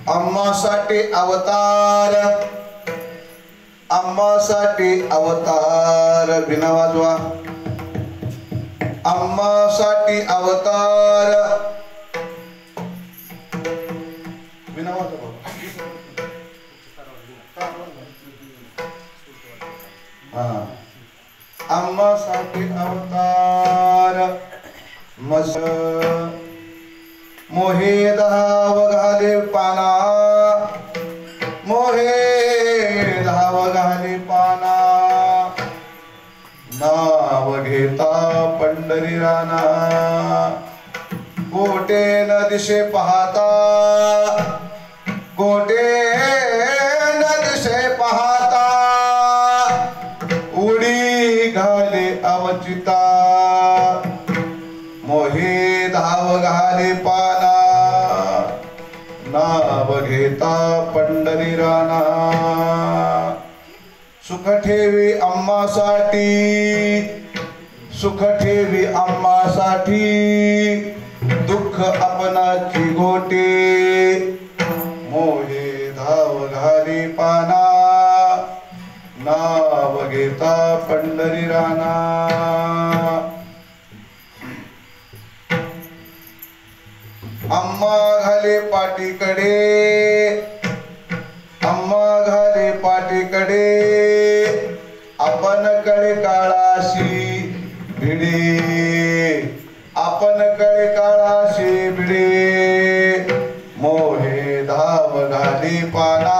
अम्मासाठी अवतार, अम्मासाठी अवतार, बिना वाजवा. अम्मासाठी अवतार, बिना वाजवा. अम्मासाठी अवतार मस मोहे धाव घाले पाना, मोहे धाव घाले पाना, नाव घेता पंढरी राना. कोटे न दिशे पाहता, कोटे न दिशे पाहता, उडी घाले अवचिता. मोहे धाव घाले पाना, नाव घेता पंढरी राना. सुख ठेवी अम्मासाठी, सुख ठेवी अम्मासाठी, दुःख आपणाची गोटे. मोहे धाव घाली पाना, नाव घेता पंढरी राना. अम्मा घाले पाठीकडे, अम्मा घाले पाठीकडे, आपण कडे काळाशी भिडे, आपण कडे काळाशी भिडे. मोहे धाव घाली पाना,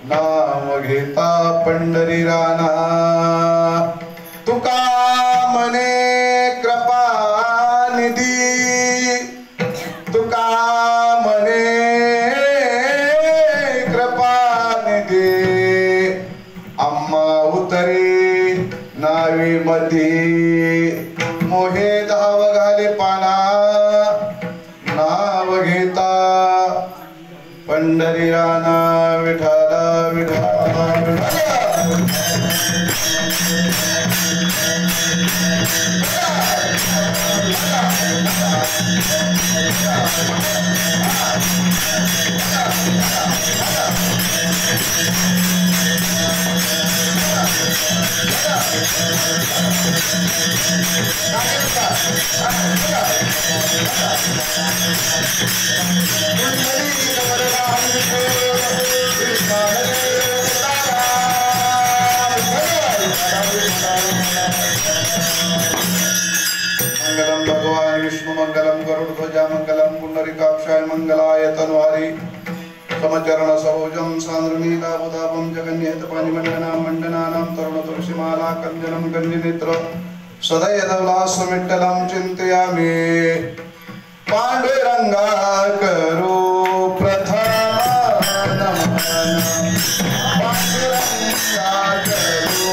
नाव घेता पंढरी राना. तुका म्हणे कृपा निधी, तुका म्हणे कृपा निधी. अम्मा उतरे नावी मध्ये, मोहे धाव घाले पाना, नाव घेता पंढरी राणा विठाला विठाला मंगलम भगवान विष्णु मंगलम गरुड़ध्वजा मंगलम पुंडरीकाक्षाय मंगलाय तनवारी समचरण सरोजम सांद्रनीलाबुदाभं जगन्येत पानिमण्डना मंडनानां तरुण तुलसीमाला कंजनं गंजिनेत्र सदयदवलासमिट्टलं चिन्तयामि पांडुरंगा करो प्रथम नमन पांडुरंगा करो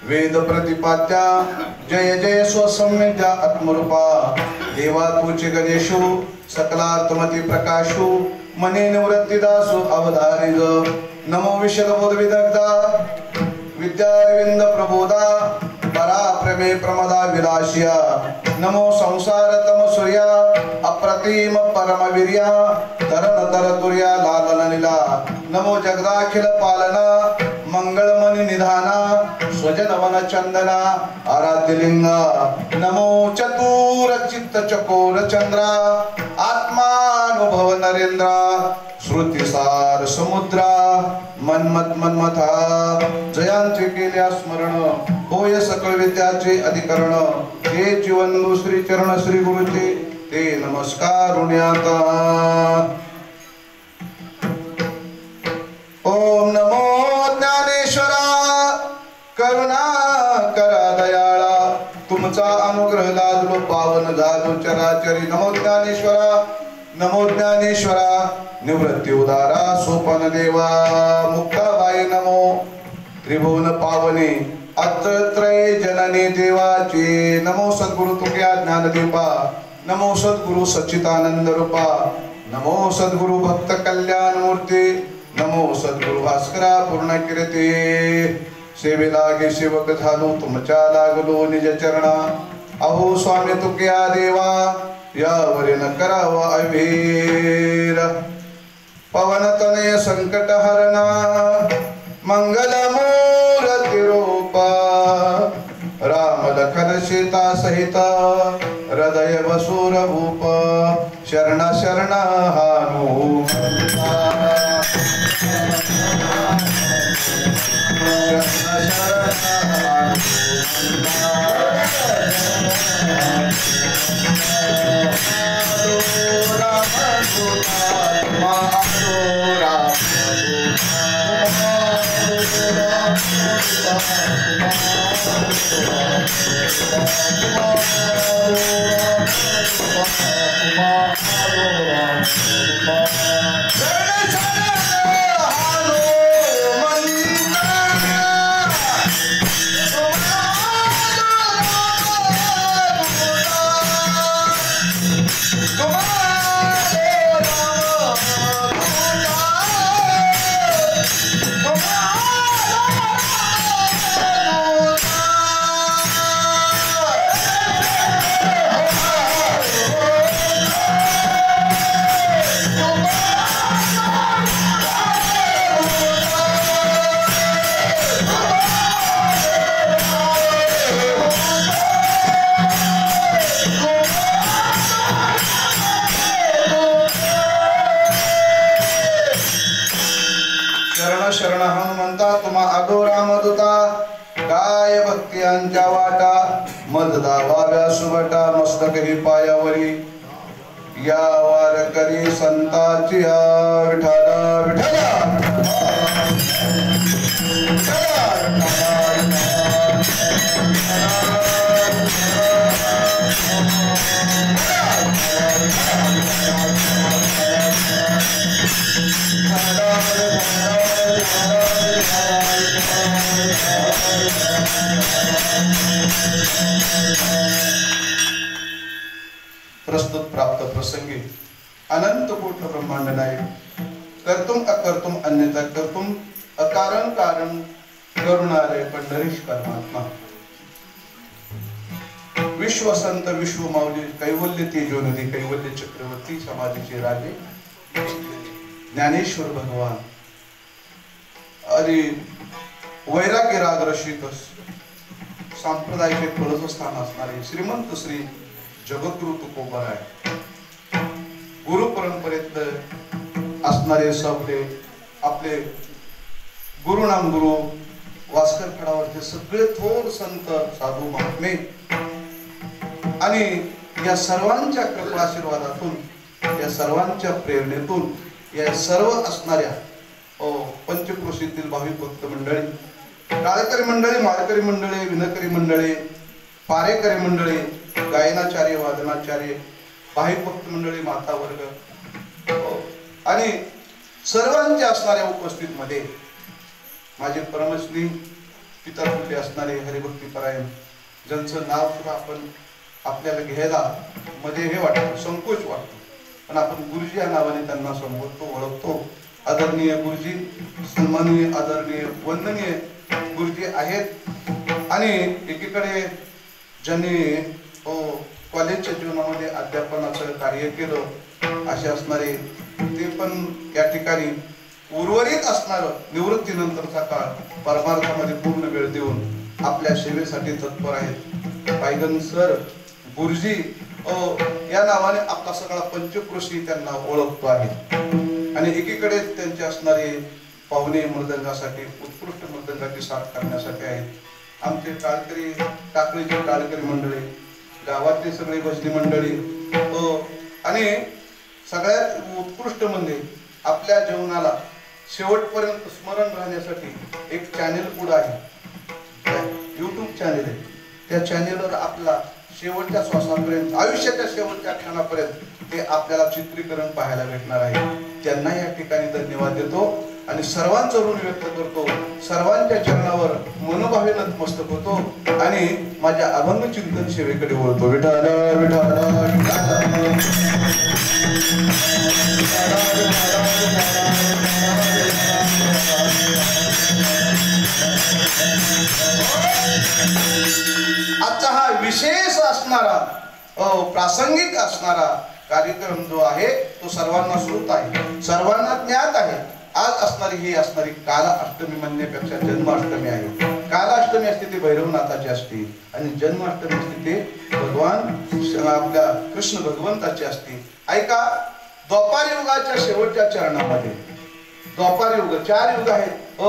वेद प्रतिपाद्या जय जय स्वसम्यजा आत्मरूपा देवा तुचे गणेशो सकलार्थमती प्रकाशो मने निवृत्तिदासो अवधारिज नमो विशदबोध विदग्धा विद्यारविंद प्रबोधा पराप्रमे प्रमदा विलासिया नमो संसारतम सूर्या अप्रतिम परमवीर्या तरन तरतुर्या लालन लीला नमो जगदाखिल पालना मंगलमणि निधाना स्वजन वन चंदना आराध्यलिंगा नमो चतुर चित्त चकोर चंद्रा आत्मानुभव नरेंद्रा श्रुतिसार समुद्रा मन्मथा जयांचे केल्या स्मरण होय सकळ विद्याचे अधिकरण हे जीवन श्री चरण श्री गुरुचे ते नमस्कार उण्याता ओम नमो ज्ञानेश्वरा करुणा करा दयाळा तुमचा अनुग्रह लादलो पावन झालो चराचरी नमो ज्ञानेश्वरा निवृत्ती उदारा सोपन देवा मुक्ताबाई नमो त्रिभुवन पावने अत्रत्रय जननी देवाची नमो सद्गुरु तुक्या ज्ञानदीपा नमो सद्गुरु सच्चिदानंद रूपा नमो सद्गुरु भक्त कल्याण मूर्ती नमो सद्गुरु भास्करा पूर्ण कीर्ती सेवेलागे सेवक झालो तुमच्या लागलो निज चरणा अहो स्वामी तुक्या देवा यावरी न करावा अभीर पवनतनय संकट हरणा मंगल मूर्ती रूपा राम लखन सीता सहित हृदय बसूर भूप शरण शरण हनुमंता शरण शरण हनुमंता शरण हनुमंता तुम्हा अघोरा मधुता काय भक्तियांच्या वाटा मध दावाव्या सुबटा मस्तक ही पायावरी या वारकरी संताची विठाला विठाला प्रस्तुत प्राप्त प्रसंगी अनंत कोट ब्रह्मांड नायक कर्तुम अकर्तुम अन्यथा कर्तुम अकारण कारण करुणालय पंढरीश परमात्मा विश्व संत विश्व माऊली कैवल्य तेजोनिधी कैवल्य चक्रवर्ती समाधीचे राजे ज्ञानेश्वर भगवान आणि वैराग्य राग रसिक सांप्रदायिक कळस स्थान असणारे श्रीमंत श्री जगद्गुरु तुकोबराय गुरु परंपरेत असणारे सबले आपले गुरुनाम गुरु वास्कर खडावरचे सगळे थोर संत साधू महात्मे आणि या सर्वांच्या कृपा आशीर्वादातून या सर्वांच्या प्रेरणेतून या सर्व असणाऱ्या पंचक्रोशीतील भाविक भक्त मंडळी टाळकरी मंडळी माळकरी मंडळी विनकरी मंडळी पारेकरी मंडळी गायनाचार्य वादनाचार्य भाविक भक्त मंडळी माता वर्ग आणि सर्वांच्या असणाऱ्या उपस्थित मध्ये माझे परमश्री पिता तुल्य असणारे हरिभक्ती परायण ज्यांचं नाव सुद्धा आपण आपल्याला घ्यायला मध्ये हे वाटतं संकोच वाटतो पण आपण गुरुजी या नावाने त्यांना संबोधतो ओळखतो आदरणीय गुरुजी सन्माननीय आदरणीय वंदनीय गुरुजी आहेत आणि एकीकडे ज्यांनी कॉलेजच्या जीवनामध्ये अध्यापनाचं कार्य केलं असे असणारे ते पण या ठिकाणी उर्वरित असणारं निवृत्तीनंतरचा काळ परमार्थामध्ये पूर्ण वेळ देऊन आपल्या सेवेसाठी तत्पर आहेत पायगन सर गुरुजी या नावाने आपला सगळा पंचक्रोशी त्यांना ओळखतो आहे आणि एकीकडे त्यांचे असणारे पाहुणे मृदंगासाठी उत्कृष्ट मृदंगाची साथ करण्यासाठी आहेत आमचे टाळकरी टाकळीचे टाळकरी मंडळी गावातली सगळी भजनी मंडळी आणि सगळ्यात उत्कृष्ट म्हणजे आपल्या जीवनाला शेवटपर्यंत स्मरण राहण्यासाठी एक चॅनेल पुढे आहे YouTube चॅनेल आहे त्या चॅनेलवर आपला शेवटच्या श्वासापर्यंत आयुष्याच्या शेवटच्या क्षणापर्यंत ते आपल्याला चित्रीकरण पाहायला भेटणार आहे त्यांना या ठिकाणी धन्यवाद देतो आणि सर्वांचं ऋण व्यक्त करतो सर्वांच्या चरणावर मनोभावे नतमस्तक होतो आणि माझ्या अभंग चिंतन सेवेकडे वळतो विठाला विठाला आजचा हा विशेष असणारा प्रासंगिक असणारा कार्यक्रम जो आहे तो सर्वांना श्रुत आहे सर्वांना ज्ञात आहे आज असणारी ही असणारी काला अष्टमी म्हणण्यापेक्षा जन्माष्टमी आहे काला अष्टमी असते ती भैरवनाथाची असते आणि जन्माष्टमी असते ते भगवान आपल्या कृष्ण भगवंताची असते ऐका द्वापार युगाच्या शेवटच्या चरणामध्ये द्वापार युग 4 युग आहेत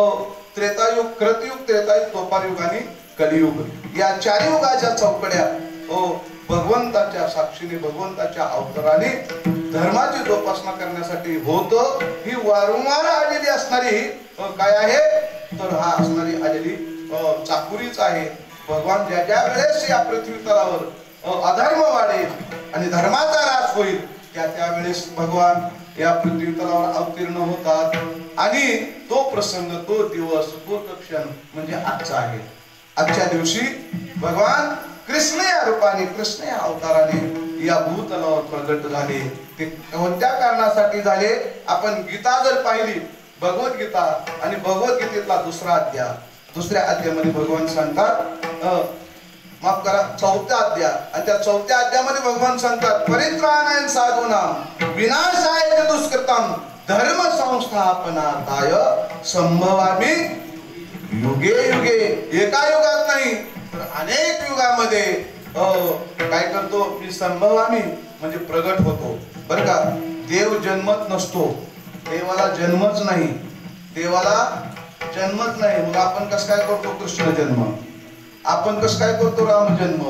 त्रेतायुग कृतयुग त्रेतायुग द्वापार युग आणि कलियुग या चारी युगाच्या चौकड्या भगवंताच्या साक्षीने भगवंताच्या अवताराने धर्माची जोपासना करण्यासाठी होत. ही वारंवार आलेली असणारी काय आहे तर हा असणारी आलेली चाकुरीच आहे. भगवान ज्या ज्या वेळेस या पृथ्वी तलावर अधर्म वाढेल आणि धर्माचा ऱ्हास होईल त्या त्यावेळेस भगवान या पृथ्वी तलावर अवतीर्ण होतात. आणि तो प्रसंग, तो दिवस, तो क्षण म्हणजे आजचा आहे. आजच्या दिवशी भगवान कृष्ण या रूपाने, कृष्ण या अवताराने या भूतलावर प्रगट झाले. ते कोणत्या कारणासाठी झाले? आपण गीता जर पाहिली, भगवद्गीता आणि भगवद्गीतेतला दुसऱ्या अध्यायामध्ये भगवान सांगतात, माफ करा, 4था अध्याय, आणि त्या 4थ्या अध्यायामध्ये भगवान सांगतात परित्राणाय साधूनां विनाशाय दुष्कृतम धर्म संस्थापनार्थाय संभवामि युगे युगे. एका युगात नाही तर अनेक युगामध्ये काय करतो मी? संभवामि म्हणजे प्रगट होतो. बरं का, देव जन्मत नसतो, देवाला जन्मच नाही, देवाला जन्मच नाही. मग आपण कसं काय करतो कृष्ण जन्म? आपण कसं काय करतो राम जन्म?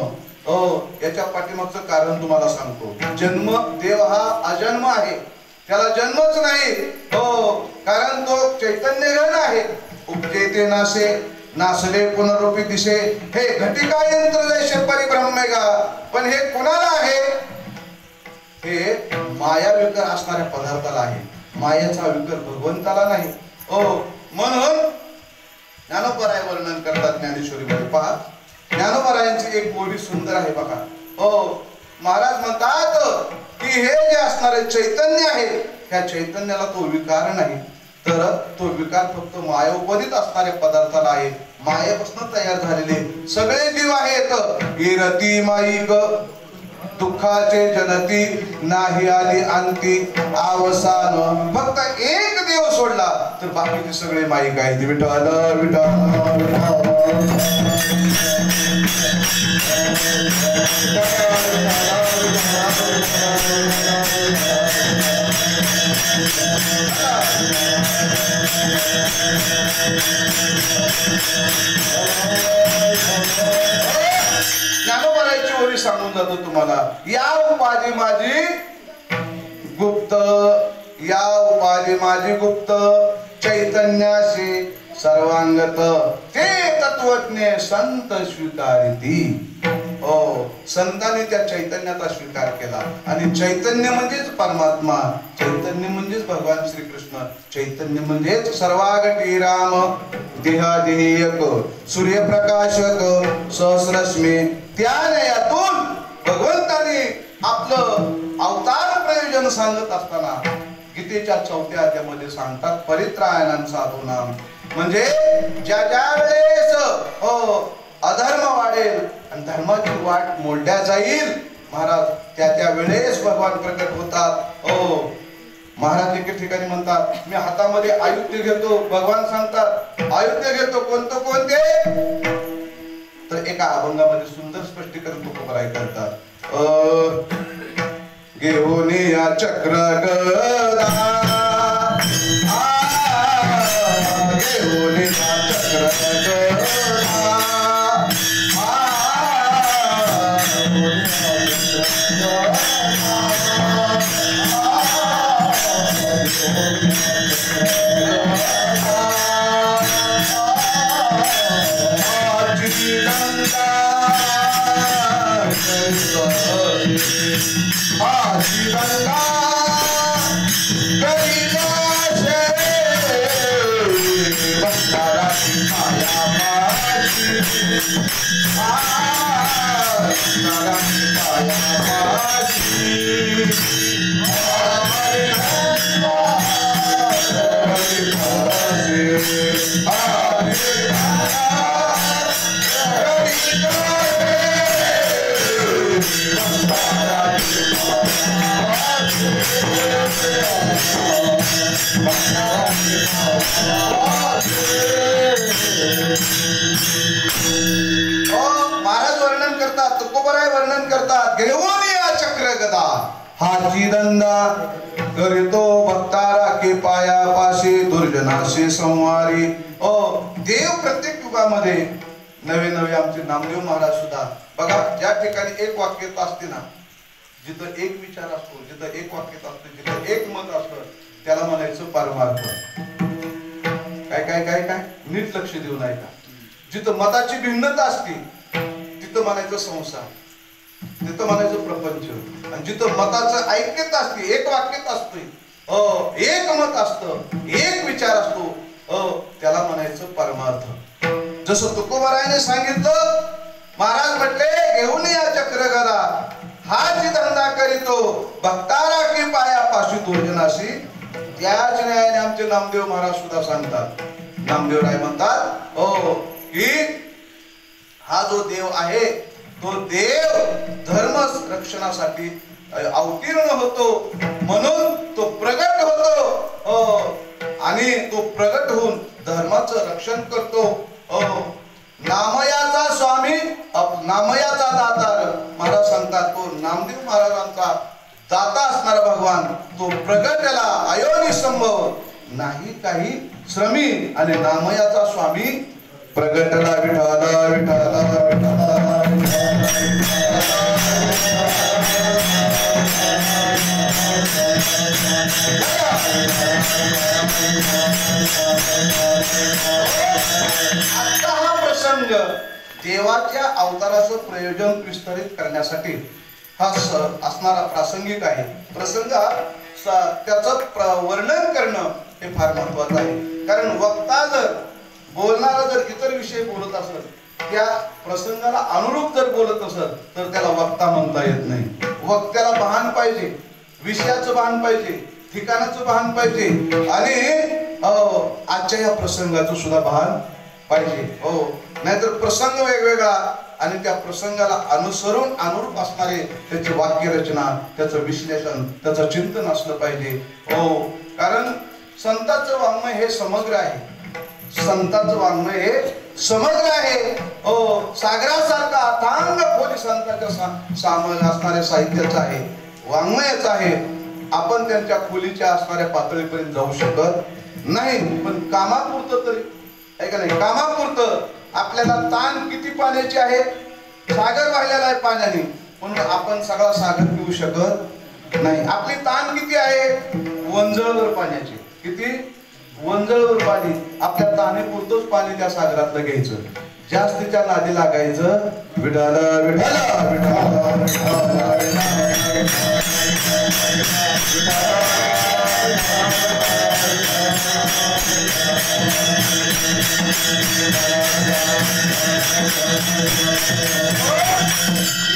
याच्या पाठीमागचं कारण तुम्हाला सांगतो. जन्म, देव हा अजन्म आहे, त्याला जन्मच नाही. कारण तो चैतन्य घन आहे. उपजेते नासे नासले पुनरुपी दिसे, हे घटिका यंत्र जैसे परिभ्रमेगा. पण हे कोणाला आहे? हे माया विकर असणाऱ्या पदार्थाला आहे. मायाचा विकर भगवंताला नाही. म्हणून ज्ञानोबराय वर्णन करतात ज्ञानेश्वरीमध्ये. पहा, ज्ञानोबरायांची एक गोडी सुंदर आहे बघा. महाराज म्हणतात की हे जे असणारे चैतन्य आहे त्या चैतन्याला तो विकार नाही, तर तो विकार फक्त मायोपदित असणाऱ्या पदार्थाला आहे. मायेपासून तयार झालेले सगळे जीव आहेत. इरती माईक दुःखाचे जनती नाही आली अंती अवसान. फक्त एक देव सोडला तर बाकीचे सगळे माईक आहेत. विठ्ठल विठ्ठल ज्ञानोबरायची ओळी सांगून जातो तुम्हाला. या उपाधी माझी गुप्त, या उपाधी माझी गुप्त चैतन्याशी सर्वांगत ते तत्वज्ञ संत स्वीकारिती. संतांनी त्या चैतन्याचा स्वीकार केला. आणि चैतन्य म्हणजेच परमात्मा, चैतन्य म्हणजेच भगवान श्रीकृष्ण, चैतन्य म्हणजेच सर्वागती राम देहादेयक सूर्यप्रकाशक सहस्रश्मी. त्यातून भगवंताने आपलं अवतार प्रयोजन सांगत असताना गीतेच्या 4थ्या अध्यायामध्ये सांगतात परित्राणाय साधूनां. म्हणजे ज्या ज्या वेळेस अधर्म वाढेल आणि धर्माची वाट मोडल्या जाईल महाराज, त्या त्या वेळेस भगवान प्रकट होतात. महाराज एके ठिकाणी म्हणतात मी हातामध्ये आयुध्य घेतो. भगवान सांगतात आयुध्य घेतो कोणतं कोणते? तर एका अभंगामध्ये सुंदर स्पष्टीकरण तुकोबराय करतात. घेऊन या चक्र गदा, घेऊन या चक्र गदा, महाराज वर्णन करतात, तुकोबराय वर्णन करतात, घेऊन या चक्र गदा हाची दंदा करितो भक्तारा के पाया पाशी दुर्जनाशी संवारी. देव प्रत्येक युगामध्ये नवे नवे आमचे नामदेव महाराज सुद्धा बघा, ज्या ठिकाणी एक वाक्यता असते ना, जिथं एक विचार असतो, जिथं एक वाक्यता असते, जिथं एक मत असतं, त्याला म्हणायचं परमार्थ. काय काय काय काय नीट लक्ष देऊन ऐका. जिथं मताची भिन्नता असते तिथं म्हणायचं संसार, तिथं म्हणायचं प्रपंच. आणि जिथं मताचं ऐक्यता असते, एक वाक्यता असते, एक मत असतं, एक विचार असतो, त्याला म्हणायचं परमार्थ. जसं तुकोबारायाने सांगितलं, महाराज म्हटले घेऊन या चक्र गदा, हाच धंदा करीतो भक्तारा की पाया पाशी भोजनाशी. त्याच न्यायाने आमचे नामदेव महाराज सुद्धा सांगतात. नामदेव राय म्हणतात की हा जो देव आहे तो देव धर्म रक्षणासाठी अवतीर्ण होतो, म्हणून तो प्रगट होतो आणि तो प्रगट होऊन धर्माचं रक्षण करतो. नामयाचा स्वामी नामयाचा दातार. महाराज सांगतात तो नामदेव महाराजांचा दाता असणारा भगवान तो प्रगटला अयोनी संभव नाही काही श्रमी, आणि नामयाचा स्वामी प्रगटला विठाला विठाला विठाला. आता हा प्रसंग देवाच्या अवताराचं प्रयोजन विस्तारित करण्यासाठी हा असणारा प्रासंगिक आहे. प्रसंग त्याचं वर्णन करणं हे फार महत्वाचं आहे. कारण वक्ता जर बोलणारा जर इतर विषय बोलत असेल, त्या प्रसंगाला अनुरूप जर बोलत असेल तर त्याला वक्ता म्हणता येत नाही. वक्त्याला भान पाहिजे, विषयाचं भान पाहिजे, ठिकाणाचं भान पाहिजे, आणि आजच्या या प्रसंगाचं सुद्धा भान पाहिजे. नाहीतर प्रसंग वेगवेगळा आणि त्या प्रसंगाला अनुसरून अनुरूप असणारे त्याची वाक्यरचना, त्याचं विश्लेषण, त्याचं चिंतन असलं पाहिजे. कारण संतांचं वाङ्मय हे समग्र आहे. संतांचं वाङ्मय हे समग्र आहे. सागरासारखा अथांग खोली संतांच्या असणाऱ्या साहित्याचं आहे, वाङ्मयाचं आहे. आपण त्यांच्या खोलीच्या असणाऱ्या पातळीपर्यंत जाऊ शकत नाही, पण कामापुरतं तरी आहे का नाही, कामापुरतं. आपल्याला ताण किती पाण्याची आहे, सागर वाहिलेला आहे पाण्याने, पण आपण सगळा सागर पिऊ शकत नाही. आपली ताण किती आहे, वंजळवर पाण्याची, किती वंजळवर पाणी. आपल्या ताणेपुरतंच पाणी त्या सागरातलं घ्यायचं, जास्तीच्या नादी लागायचं विठाला विठाला विठाला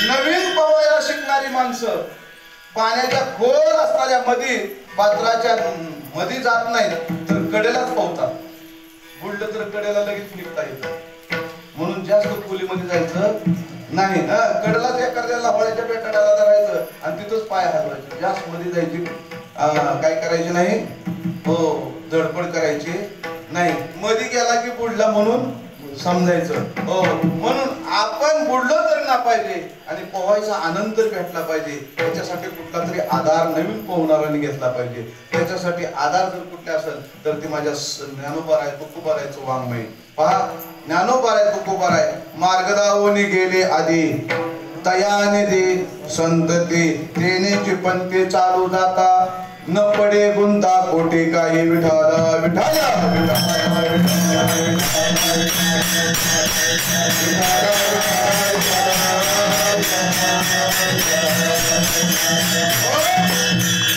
नवीन पोहायला शिकणारी माणसं पाण्याच्या खोल असणाऱ्या मध्ये पात्राच्या मध्ये जात नाहीत, तर कडेलाच पोहतात. बुडलं तर कडेला लगेच निघता येतं, म्हणून जास्त खोलीमध्ये जायचं नाही. कडेलाच एखाद्याला होळ्याच्या पेटाळ्याला धरायचं आणि तिथंच पाय हलवायचे. जास्त मध्ये जायची काय करायचे नाही, धडपड करायची नाही. मध्ये गेला की बुडला म्हणून समजायचं. म्हणून आपण बुडलो तरी ना पाहिजे आणि पोहायचा आनंद भेटला पाहिजे. त्याच्यासाठी कुठला तरी आधार नवीन पोहणाऱ्याने घेतला पाहिजे. त्याच्यासाठी आधार जर कुठले असेल तर ते माझ्या ज्ञानोबाराय तुकोबारायचं वाङ्मय पहा. ज्ञानोबाराय तुकोबाराय मार्गदावोनी गेले आधी तयाने दे संतती तेनेची पंथे चालू जाता न पडे गुंता कोटी काही विठाला विठाला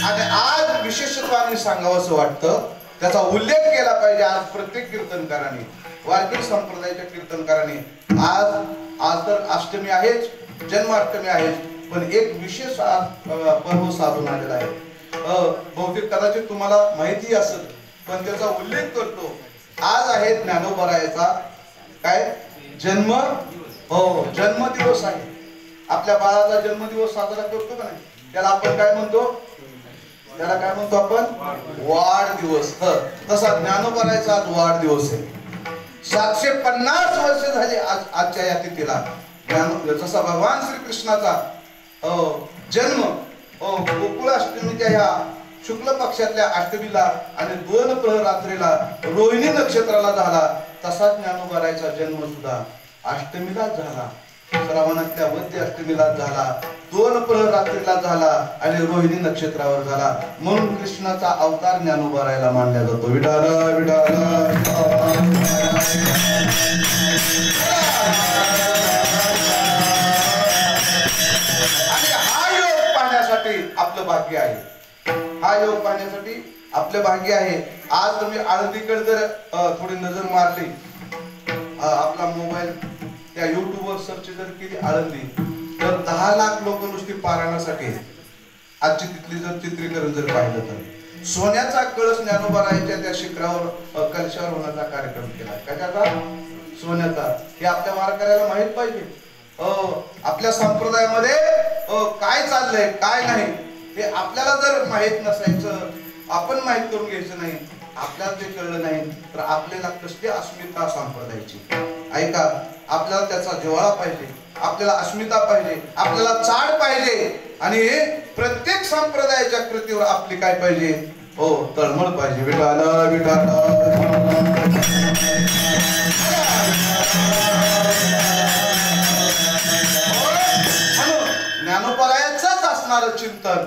आणि आज विशेषत्वाने सांगावंसं वाटतं, त्याचा उल्लेख केला पाहिजे. आज प्रत्येक कीर्तनकाराने, वारकरी संप्रदायाच्या कीर्तनकाराने, आज तर अष्टमी आहेच, जन्माष्टमी आहेच, पण एक विशेष पर्व साधून आलेला आहे. बहुतेक कदाचित तुम्हाला माहिती असेल, पण त्याचा उल्लेख करतो. आज आहे ज्ञानोबारायाचा काय जन्म जन्मदिवस आहे. आपल्या बाळाचा जन्मदिवस साजरा करतो का नाही, त्याला आपण काय म्हणतो, त्याला काय म्हणतो आपण वाढदिवस. तसा ज्ञानोबारायाचा आज वाढदिवस आहे. 750 वर्ष झाली आजच्या या तिथीला. जसा भगवान श्रीकृष्णाचा जन्म गोकुळ अष्टमीच्या ह्या शुक्ल पक्षातल्या अष्टमीला आणि 2 प्रहर रात्रीला रोहिणी नक्षत्राला झाला, तसाच ज्ञानोबारायाचा जन्म सुद्धा अष्टमीला झाला, श्रावणातल्या वद्य अष्टमीला झाला, 2 प्रहर रात्रीला झाला आणि रोहिणी नक्षत्रावर झाला. म्हणून कृष्णाचा अवतार ज्ञानोबा राहायला मानला जातो. विठाल विठाल. आणि हा योग पाहण्यासाठी आपलं भाग्य आहे. हा योग पाहण्यासाठी आपलं भाग्य आहे. आज तुम्ही आळंदीकडे जर थोडी नजर मारली, आपला मोबाईल त्या युट्यूबवर सर्च जर केली आळंदी, तर 10 लाख लोक नुसती पारायणासाठी आजची तिथली जर चित्रीकरण जर पाहिलं तर सोन्याचा कळस ज्ञानोबा राहायच्या त्या शिखरावर कलशावर होण्याचा कार्यक्रम केला. कशाचा? सोन्याचा. हे आपल्या वारकऱ्याला माहित पाहिजे. आपल्या संप्रदायामध्ये काय चाललंय काय नाही हे आपल्याला जर माहित नसायचं, आपण माहित करून घ्यायचं नाही, आपल्याला ते कळलं नाही तर आपल्याला कसली अस्मिता संप्रदायाची. ऐका, आपल्याला त्याचा जिव्हाळा पाहिजे, आपल्याला अस्मिता पाहिजे, आपल्याला चाड पाहिजे आणि प्रत्येक संप्रदायाच्या कृतीवर आपली काय पाहिजे? तळमळ पाहिजे. विठाल विठाल. ज्ञानोबरायाचंच असणारं चिंतन.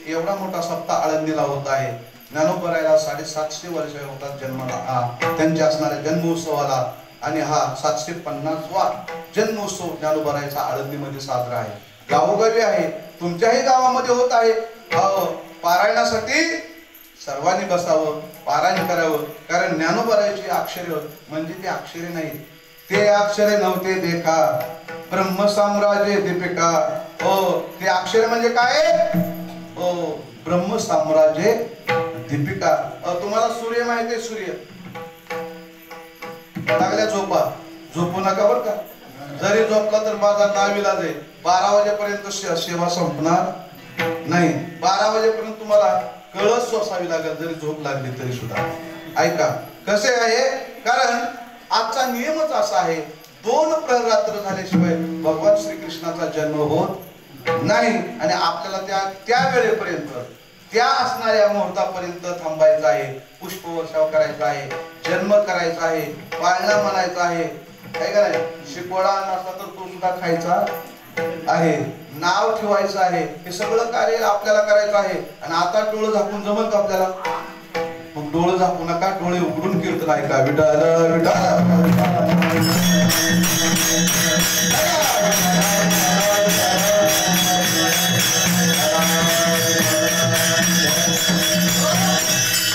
एवढा मोठा सप्ताह आळंदीला होत आहे. ज्ञानोबरायाला 750 वर्ष होतात जन्माला, त्यांच्या असणाऱ्या जन्मोत्सवाला, आणि हा 750वा जन्मोत्सव ज्ञानोबरायाचा आळंदीमध्ये साजरा आहे. गावोगावी आहे, तुमच्याही गावामध्ये होत आहे. पारायणासाठी सर्वांनी बसावं, पारायण करावं. कारण ज्ञानोबरायाची अक्षरे म्हणजे ते अक्षरे नाही, ते अक्षरे नव्हते देखा ब्रह्म साम्राज्य दीपिका. ते अक्षरे म्हणजे काय? ब्रह्म साम्राज्य दीपिका. तुम्हाला सूर्य माहिती आहे? सूर्य लागल्या झोपा, झोपू नका बर का. जरी झोपला तर माझा नाविलाज आहे. 12 वाजेपर्यंत सेवा संपणार नाही. 12 वाजेपर्यंत तुम्हाला कळस सोसावी लागेल जरी झोप लागली तरी सुद्धा. ऐका कसे आहे, कारण आजचा नियमच असा आहे, 2 प्रहर रात्र झाल्याशिवाय भगवान श्रीकृष्णाचा जन्म होत नाही. आणि आपल्याला त्या वेळेपर्यंत, त्या असणाऱ्या मुहूर्तापर्यंत थांबायचं आहे, पुष्पवर्षाव करायचा आहे, जन्म करायचा आहे, पाळणा म्हणायचा आहे. काय कराय? शिकवडा नसला तर तो सुद्धा खायचा आहे, नाव ठेवायचं आहे. हे सगळं कार्य आपल्याला करायचं आहे. आणि आता डोळं झाकून जमल का आपल्याला? मग डोळं झाकू नका, डोळे उघडून कीर्तन ऐका. विठाल विठाल.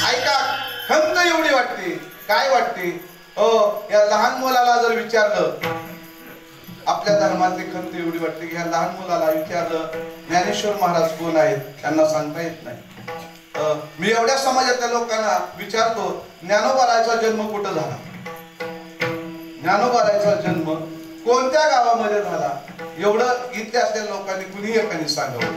ऐका, खंत एवढी वाटते. काय वाटते? या लहान मुलाला जर विचारलं, आपल्या धर्मातली खंत एवढी वाटते की ह्या लहान मुलाला विचारलं ज्ञानेश्वर महाराज कोण आहेत, त्यांना सांगता येत नाही. मी एवढ्या समाजातल्या लोकांना विचारतो, ज्ञानोबरायाचा जन्म कुठं झाला? ज्ञानोबरायाचा जन्म कोणत्या गावामध्ये झाला? एवढं इथे असलेल्या लोकांनी कुणी एकाने सांगावं.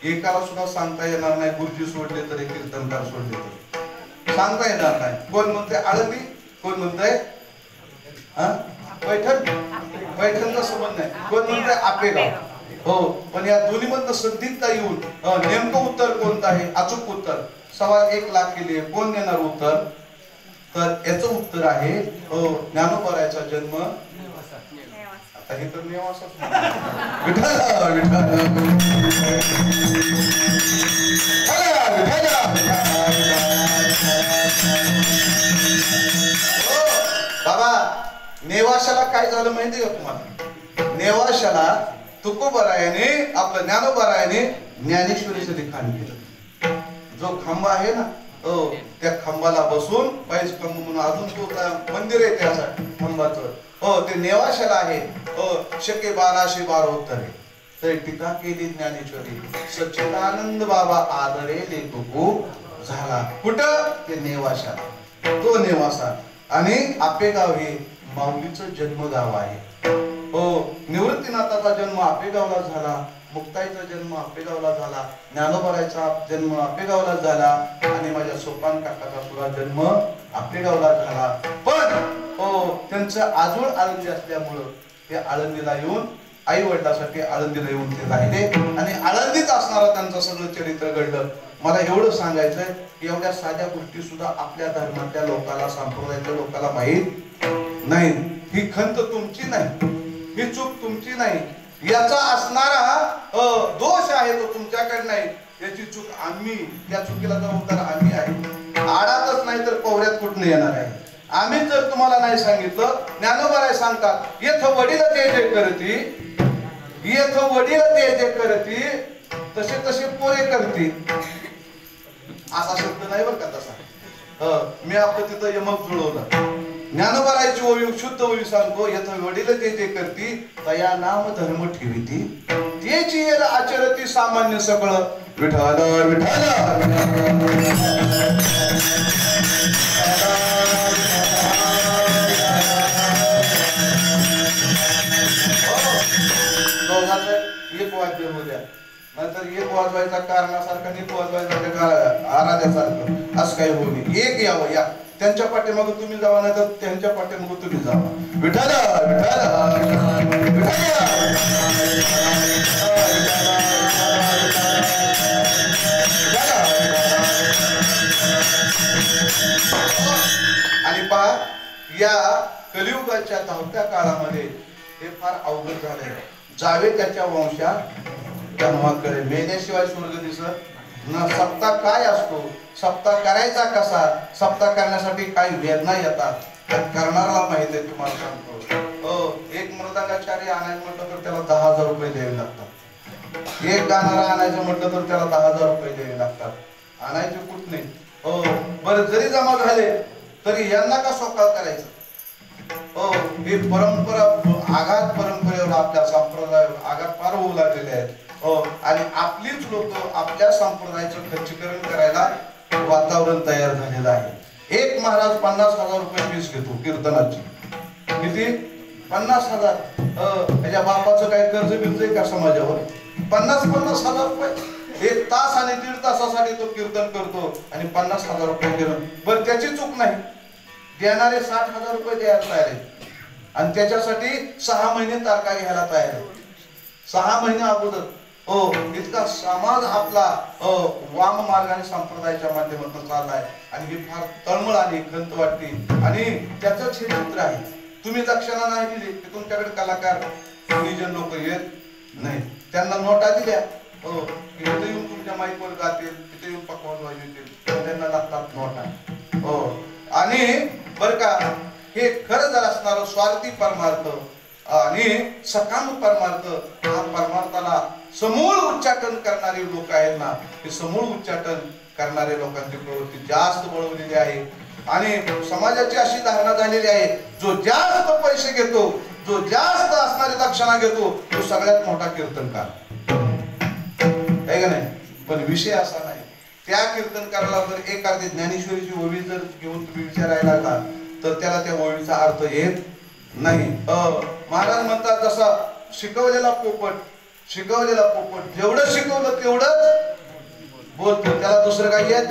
एकाला सुद्धा सांगता येणार नाही. गुरुजी सोडले तरी, कीर्तनकार सोडले तरी सांगता येणार नाही. कोण म्हणते आळंदी, कोण म्हणतंय पैठण. पैठणचा संबंध नाही. कोण म्हणतंय आपेगाव. पण या दोन्ही मधनं संदिग्धता येऊन नेमकं उत्तर कोणतं आहे? अचूक उत्तर. सवाल 1 लाख केले, कोण देणार उत्तर? तर याचं उत्तर आहे ज्ञानोबरायाचा जन्म. आता हे तर नेवासाच. विठाल विठाल. बाबा, नेवाशाला काय झालं माहिती का तुम्हाला? नेवाशाला तुकोबरायाने, आपलं ज्ञानोबरायाने ज्ञानेश्वरीचं लिखाण केलं. जो खांबा आहे ना, त्या खांबाला बसून, पैस खांब म्हणून अजून तो मंदिर आहे त्याचा खांबाचं, ते नेवाशाला आहे. शके 1212 तर टीका केली ज्ञानेश्वरी. सच्चिदानंद बाबा आदरे लेखू झाला. कुठं? ते नेवाशाला. तो नेवासा. आणि आपेगाव हे माऊलीचं जन्मगाव आहे. निवृत्तीनाथाचा जन्म आपेगावला झाला, मुक्ताईचा जन्म आपेगावला झाला, ज्ञानोबरायाचा जन्म आपेगावला झाला, आणि माझ्या सोपान काकाचा सुद्धा जन्म आपेगावला झाला. पण त्यांचं आजोळ आळंदी असल्यामुळं ते आळंदीला येऊन, आई वडिलांसाठी आळंदीला येऊन ते राहिले, आणि आळंदीत असणारा त्यांचं सगळं चरित्र घडलं. मला एवढं सांगायचंय की एवढ्या साध्या गोष्टी सुद्धा आपल्या धर्मातल्या लोकांना, संप्रदायातल्या लोकांना माहीत नाही. ही खंत तुमची नाही, ही चूक तुमची नाही, याचा असणारा दोष आहे तो तुमच्याकडे नाही, याची चूक आम्ही, त्या चुकीला जबाबदार आम्ही आहे. आडातच नाही तर पवऱ्यात कुठून येणार आहे. आम्ही जर तुम्हाला नाही सांगितलं, ज्ञानोबा सांगतात येथ वडील ते जे करती, येथ वडील ते जे करती तसे तसे पोरे करती, असा शब्द नाही बरं का तसा. मी आपलं तिथं यमक जुळवलं. ज्ञानोबारायची ओवी शुद्ध ओवी सांगतो, येथ वडील ते जे करती तया नाम धर्म ठेविती, तेची येल आचरती सामान्य सगळं. विठाल विठाल एक वाद्य होऊ द्या, नंतर एक वाजवायचा कारणासारखा एक वाजवायचा आराध्यासारखं असं काही होऊ नये. एक यावं, या त्यांच्या पाठीमागे तुम्ही जावा, नाही तर त्यांच्या पाठीमागे तुम्ही जावा. विठाल आणि पहा, या कलियुगाच्या धावत्या काळामध्ये हे फार अवघड झाले. जावे त्याच्या वंशात जन्माकडे, मेल्याशिवाय स्वर्ग दिसत ना. सप्ताह काय असतो, सप्ताह करायचा कसा, सप्ताह करण्यासाठी काही वेदना येतात, करणाऱ्याला माहिती आहे. तुम्हाला सांगतो, एक मृदंगाचार्य आणायचं म्हटलं तर त्याला 10,000 रुपये द्यावे लागतात. एक गाणारा आणायचं म्हटलं तर त्याला 10,000 रुपये द्यावे लागतात. आणायचे कुठ नाही. बरं, जरी जमा झाले तरी यांना का सोकाळ करायचं. ही परंपरा, आघात परंपरेवर, आपल्या संप्रदायावर आघात फार होऊ लागलेले आहेत. आणि आपलीच लोक आपल्या संप्रदायाचं खच्चीकरण करायला वातावरण तयार झालेलं आहे. एक महाराज 50,000 रुपये फीस घेतो कीर्तनाची. किती? 50,000. त्याच्या बापाचं काय कर्ज बिर्ज का समाजावर? 50,000 रुपये. 1 तास आणि 1.5 तासासाठी तो कीर्तन करतो आणि 50,000 रुपये घेऊन. बरं, त्याची चूक नाही, देणारे 60,000 रुपये द्यायला तयार आहे आणि त्याच्यासाठी 6 महिने तारखा घ्यायला तयार आहे. 6 महिने अगोदर. इतका समाज आपला वाम मार्गाने संप्रदायाच्या माध्यमातून चाललाय आणि ही फार तळमळ आणि खंत वाटते. आणि त्याचंच हे चित्र आहे. तुम्ही दक्षिणा नाही दिली की तुमच्याकडे कलाकार निजन लोक येत नाही. त्यांना नोटा दिल्या, इथे येऊन तुमच्या माईकवर गातील, तिथे येऊन पकवान वाजवतील, त्यांना लागतात नोटा. आणि बर का, हे खरं जर असणार स्वार्थी परमार्थ आणि सकाम परमार्थ, हा परमार्थाला समूळ उच्चाटन करणारे लोक आहेत ना, हे समूळ उच्चाटन करणारे लोकांची प्रवृत्ती जास्त वळवलेली आहे. आणि समाजाची अशी धारणा झालेली आहे, जो जास्त पैसे घेतो, जो जास्त असणारी दक्षिणा घेतो, तो सगळ्यात मोठा कीर्तनकार आहे का नाही. पण विषय असा नाही. त्या कीर्तनकाराला जर एखादी ज्ञानेश्वरीची ओवी जर घेऊन तुम्ही विचारायला लागला तर त्याला त्या ओवीचा अर्थ येत नाही. महाराज म्हणतात, जसा शिकवलेला पोपट जेवढं शिकवलं तेवढंच बोलतो, त्याला दुसरं काही येत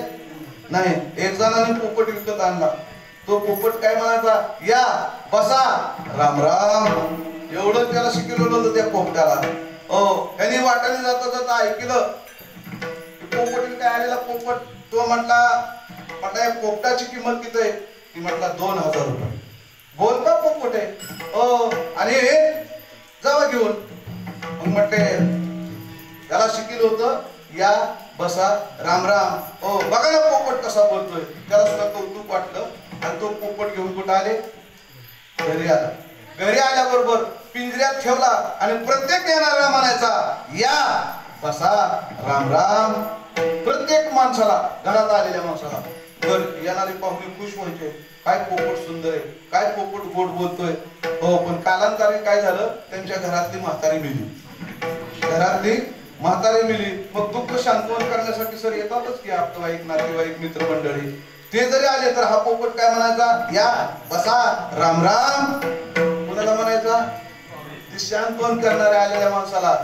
नाही. एक जणाने पोपट विकत आणला. तो पोपट काय म्हणायचा, या बसा राम राम, एवढं त्याला शिकवलं होतं त्या पोपटाला. त्यांनी वाटाने जाता जाता ऐकलं पोपटीने काय आलेला पोपट. तो म्हटला पोपटाची किंमत किती आहे? ती म्हटला 2,000 रुपये. बोलता पोपट आहे. आणि जावा घेऊन. मग म्हटले त्याला शिकलं होतं, या बसा राम राम. बघा ना पोपट कसा बोलतोय. त्याला सुद्धा कौतुक वाटलं आणि तो पोपट घेऊन कुठं आले? घरी आला. घरी आल्याबरोबर पिंजऱ्यात ठेवला आणि प्रत्येक येणाऱ्या म्हणायचा, या बसा राम राम. प्रत्येक माणसाला, घरात आलेल्या माणसाला, घर येणारे पाहुणे खुश व्हायचे. काय पोपट सुंदर आहे, काय पोपट गोड बोलतोय. पण कालांतराने काय झालं, त्यांच्या घरातली म्हातारी मिली. मग दुःख शांतवन करण्यासाठी सर येतातच की आपलं नातेवाईक मित्रमंडळी. ते जरी आले तर हा पोपट काय म्हणायचा, या बसा राम राम. कुणाला म्हणायचा? ते शांतवन करणाऱ्या आलेल्या माणसाला.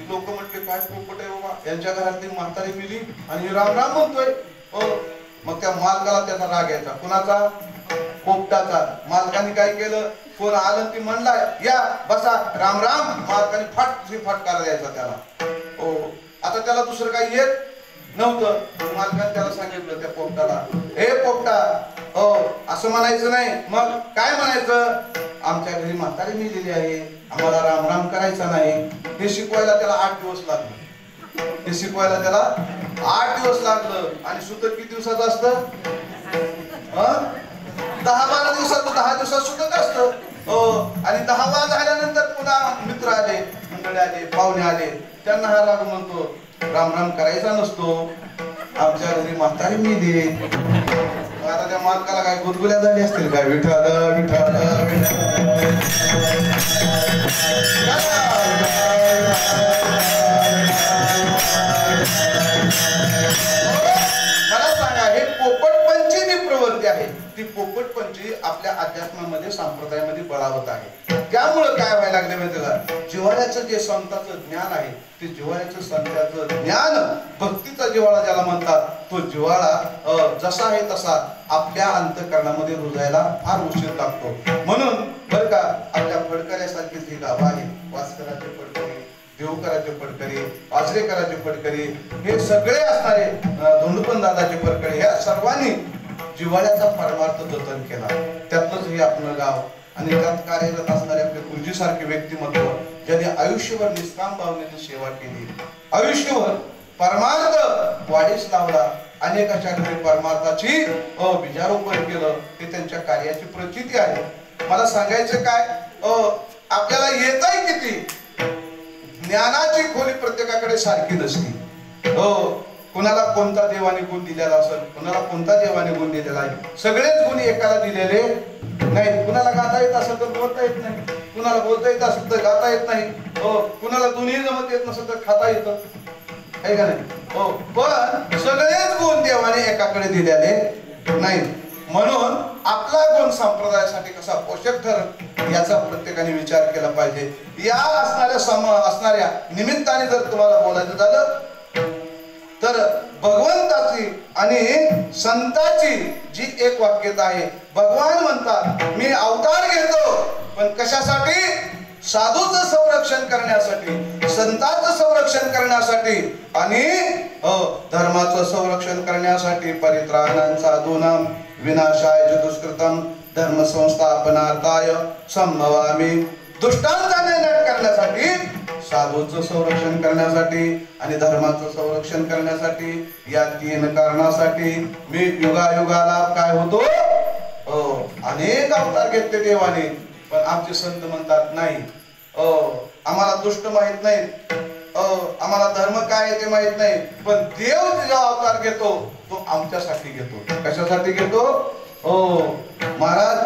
लोक म्हटले काय पोपट आहे बाबा, यांच्या घरातली म्हातारी मिली आणि राम राम म्हणतोय. मग त्या मालकाला त्याचा राग यायचा. कुणाचा? पोपटाचा. मालकाने काय केलं, कोण आलं ती म्हणला, या बसा राम राम. मालकाने फटकार द्यायचा त्याला. आता त्याला दुसरं काही येत नव्हतं. मालकाने त्याला सांगितलं त्या पोपटाला, हे पोपटा, असं म्हणायचं नाही. मग काय म्हणायचं, आमच्या घरी म्हातारी मेलेली आहे, आम्हाला रामराम करायचा नाही, हे शिकवायला त्याला 8 दिवस लागले. हे शिकवायला त्याला 8 दिवस लागलं. आणि सूतक किती दिवसाचं असतं? 10-12 दिवसाचं. 10 दिवसात सूतक असतं. आणि 10 झाल्यानंतर पुन्हा मित्र आले, मंडळी आले, पाहुणे आले, त्यांना हा राग म्हणतो रामराम करायचा नसतो, आमच्या घरी म्हातारी मेली. आता त्या मालकाला काय गुदगुल्या झाली असतील काय? विठाल विठाल मला सांगा, हे पोपटपंची जी प्रवृत्ती आहे ती पोपटपंची आपल्या अध्यात्मामध्ये संप्रदायामध्ये बळावत आहे. त्यामुळं काय व्हायला लागले माहिती का? जिव्हाळ्याचं जे संताचं ज्ञान आहे ते जिव्हाळ्याचं संताचं ज्ञान, भक्तीचा जिव्हाळा ज्याला म्हणतात, तो जिव्हाळा जसा आहे तसा आपल्या अंतःकरणामध्ये रुजायला फार उशीर लागतो. म्हणून बरं का, आपल्या फडकऱ्यासारखी जी गावं आहेत, वासकराचे फडकरी, देवकराचे फडकरी, आजरेकराचे फडकरी, हे सगळे असणारे धोंडपंत दादाचे फडकरी, या सर्वांनी जिव्हाळ्याचा परमार्थ जतन केला. त्यातलंच हे आपलं गाव. आणि त्यात कार्यरत असणारे आपले गुरुजीसारखे व्यक्तिमत्व, ज्यांनी आयुष्यभर निष्काम भावनेने सेवा केली, आयुष्यभर परमार्थ वाढीस लावला, अनेकाच्या घरी परमार्थाची बीजारोपण केलं, हे त्यांच्या कार्याची प्रचिती आहे. मला सांगायचं काय, आपल्याला येतंय किती? ज्ञानाची खोली प्रत्येकाकडे सारखी नसती. कुणाला कोणता देवाने गुण दिलेला असेल, कुणाला कोणता देवाने गुण दिलेला आहे, सगळेच गुण एकाला दिलेले नाही. कुणाला गाता येत असेल तर बोलता येत नाही, कुणाला बोलता येत असेल तर गाता येत नाही, कुणाला दोन्ही जमत येत नसेल तर खाता येतं, आहे का नाही? पण सगळेच गुण देवाने एकाकडे दिलेले नाही. म्हणून आपला गुण संप्रदायासाठी कसा पोषक ठरेल याचा प्रत्येकाने विचार केला पाहिजे. या असणाऱ्या निमित्ताने जर तुम्हाला बोलायचं झालं तर भगवंताची आणि संताची जी एक वाक्यता आहे, भगवान म्हणतात मी अवतार घेतो, पण कशासाठी? साधूचं संरक्षण करण्यासाठी, संतांचं संरक्षण करण्यासाठी आणि धर्माचं संरक्षण करण्यासाठी. परित्राणां साधूनां विनाशाय च दुष्कृतम् धर्म संस्थापनार्थाय संभवामि. दुष्टांचा नाश करण्यासाठी, साधूचं संरक्षण करण्यासाठी आणि धर्माचं संरक्षण करण्यासाठी, या 3 कारणासाठी मी युगायुगाला काय होतो, अनेक अवतार घेतले देवाने. पण आमचे संत म्हणतात नाही, आम्हाला दुष्ट माहित नाही, आम्हाला धर्म काय आहे ते माहित नाही, पण देव जो अवतार घेतो तो आमच्यासाठी घेतो. कशासाठी घेतो? महाराज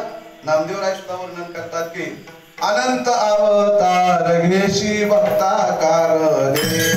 नामदेवराय सुद्धा वर्णन करतात की अनंत अवतार घेशी भक्ताकार रे,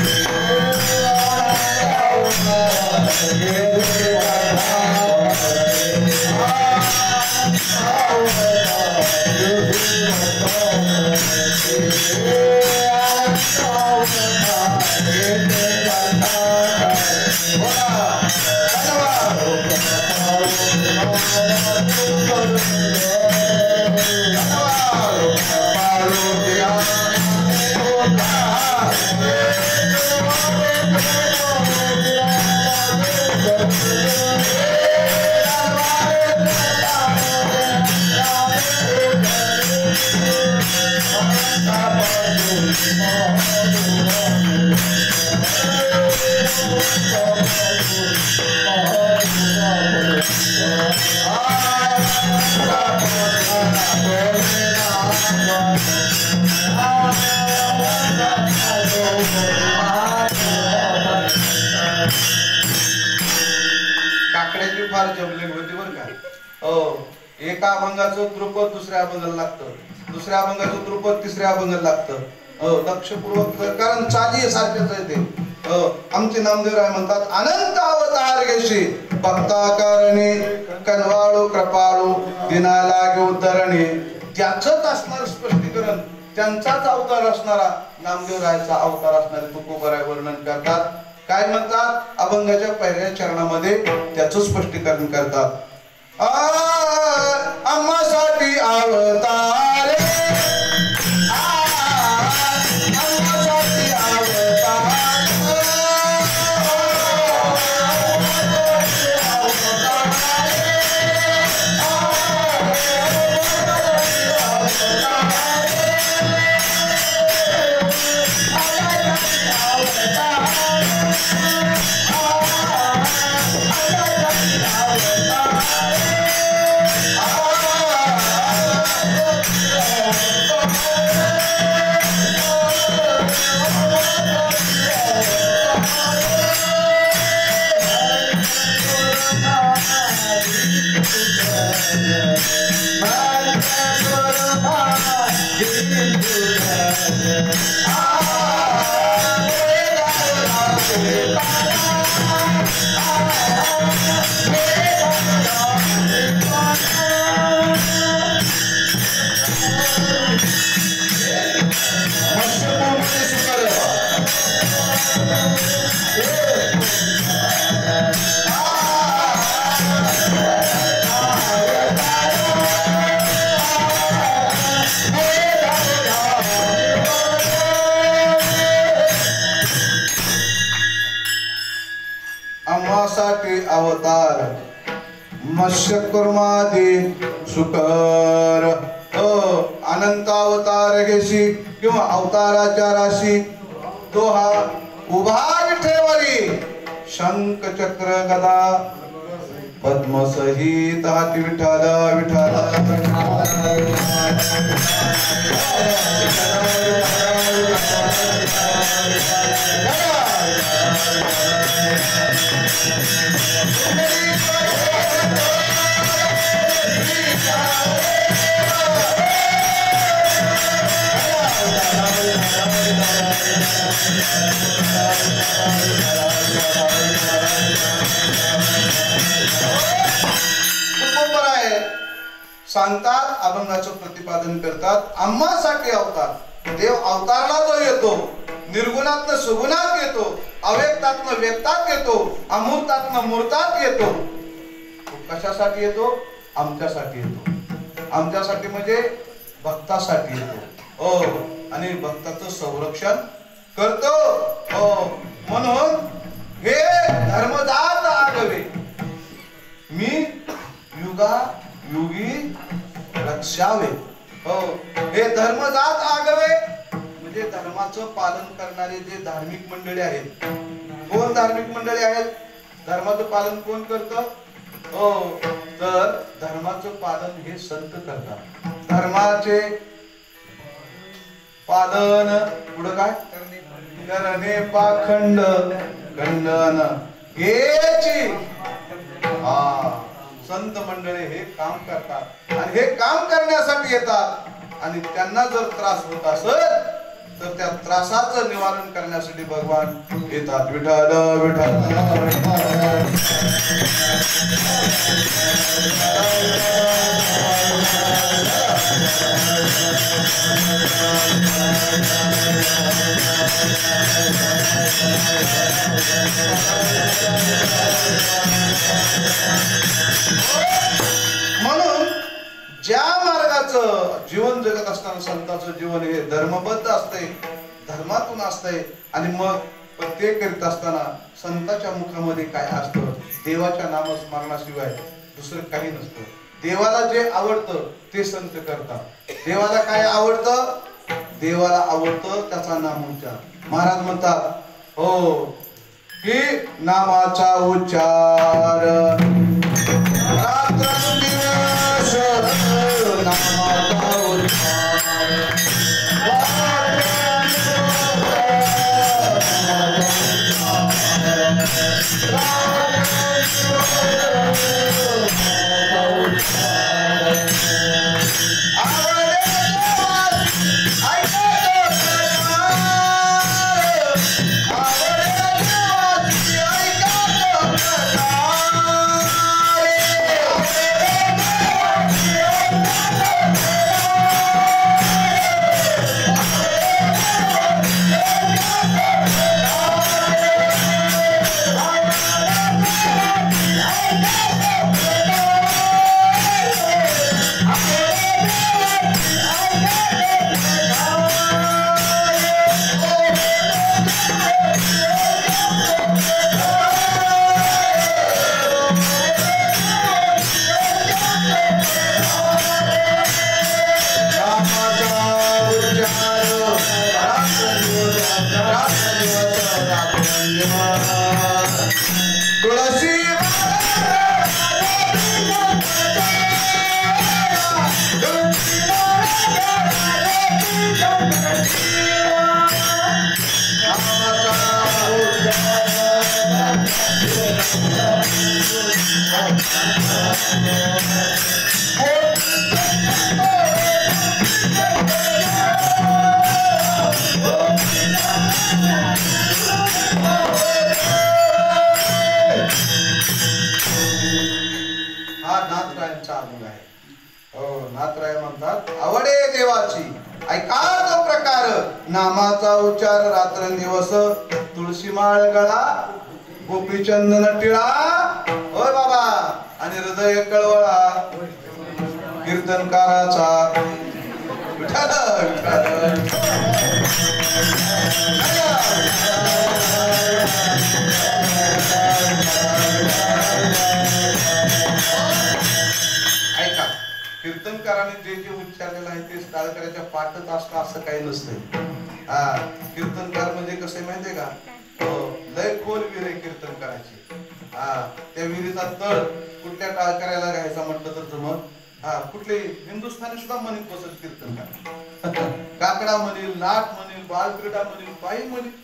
काकड्याची फार जमलेली होती बरं का. एका अभंगाचं द्रुपद दुसऱ्या अभंगाला लागतं, दुसऱ्या अभंगाचं द्रुपद तिसऱ्या अभंगाला लागतं. लक्षपूर्वक, कारण चाली सारखेच आहे ते. आमचे नामदेवराय म्हणतात अनंत अवतार घेशी भक्ताकारणी कनवाळू कृपाळू दिनाला उद्धरणी. त्याच असणार स्पष्टीकरण, त्यांचाच अवतार असणारा नामदेवरायचा अवतार असणारे तुकोबराय वर्णन करतात. काय म्हणतात? अभंगाच्या पहिल्या चरणामध्ये त्याचं स्पष्टीकरण करतात. आम्हासाठी अवतार, आम्हासाठी अवतार, आम्हासाठी अवतार मत्स्य कुर्मादी सुकर अनंत अवतार घेशी किंवा अवताराच्या राशी तो हा उभा विठेवरी शंख चक्र गदा पद्म सहित हाती विठाल विठाल सांगतात अभंगाचं प्रतिपादन करतात आम्हासाठी अवतार देव अवतारला जो येतो निर्गुणातनं सुगुणात येतो अव्यक्तातनं व्यक्तात येतो अमूर्तातनं मूर्तात येतो कशासाठी येतो आमच्यासाठी येतो आमच्यासाठी म्हणजे भक्तासाठी येतो आणि भक्ताचं संरक्षण करतो म्हणून हे धर्मदात आगवे मी युगा युगी रक्षावे हे धर्मदात आगवे म्हणजे धर्माचं पालन करणारे जे धार्मिक मंडळी आहेत कोण धार्मिक मंडळी आहेत धर्माचं पालन कोण करतं तर धर्माचं पालन हे संत करतात धर्माचे पालन पुढं काय करणे पाखंड खंडन हेची संत मंडळी हे काम करतात आणि हे काम करण्यासाठी येतात आणि त्यांना जर त्रास होत असेल तर त्या त्रासाचं निवारण करण्यासाठी भगवान येतात विठ्ठल विठ्ठल म्हणून ज्या मार्गाचं जीवन जगत असताना संतांचं जीवन हे धर्मबद्ध असते धर्मातून असते आणि मग ते करीत असताना संतांच्या मुखामध्ये काय असतं देवाच्या नामस्मरणाशिवाय दुसरं काही नसतं देवाला जे आवडतं ते संत करतात देवाला काय आवडतं देवाला आवडतं त्याचा नामोच्चार महाराज म्हणतात हो की नामाचा उच्चार रात्रंदिवस नामाचा उच्चार नाथरायांचा अभंग आहे. हो, नाथराय म्हणतात आवडे देवाची ऐका तो प्रकार, नामाचा उच्चार रात्रंदिवस, तुळशी माळ गळा गोपीचंदन टिळा, होय बाबा, आणि हृदय कळवळा कीर्तनकाराचा. विठ्ठल ऐका, कीर्तनकाराने जे जे उच्चारलेलं आहे ते टाळकऱ्याच्या पाठच असतं असं काही नसतं. कीर्तनकार म्हणजे कसं माहितीये का, लय खोल विहीर आहे कीर्तनकाराची. त्या विहिरीचा तळ कुठल्या टाळकऱ्याला घ्यायचा म्हटलं तर जमत. कुठले हिंदुस्थानी सुद्धा म्हणत बसत कीर्तनकार. काकडा म्हणील, नाट म्हणील, बालक्रीडा म्हणील, बाई म्हणील.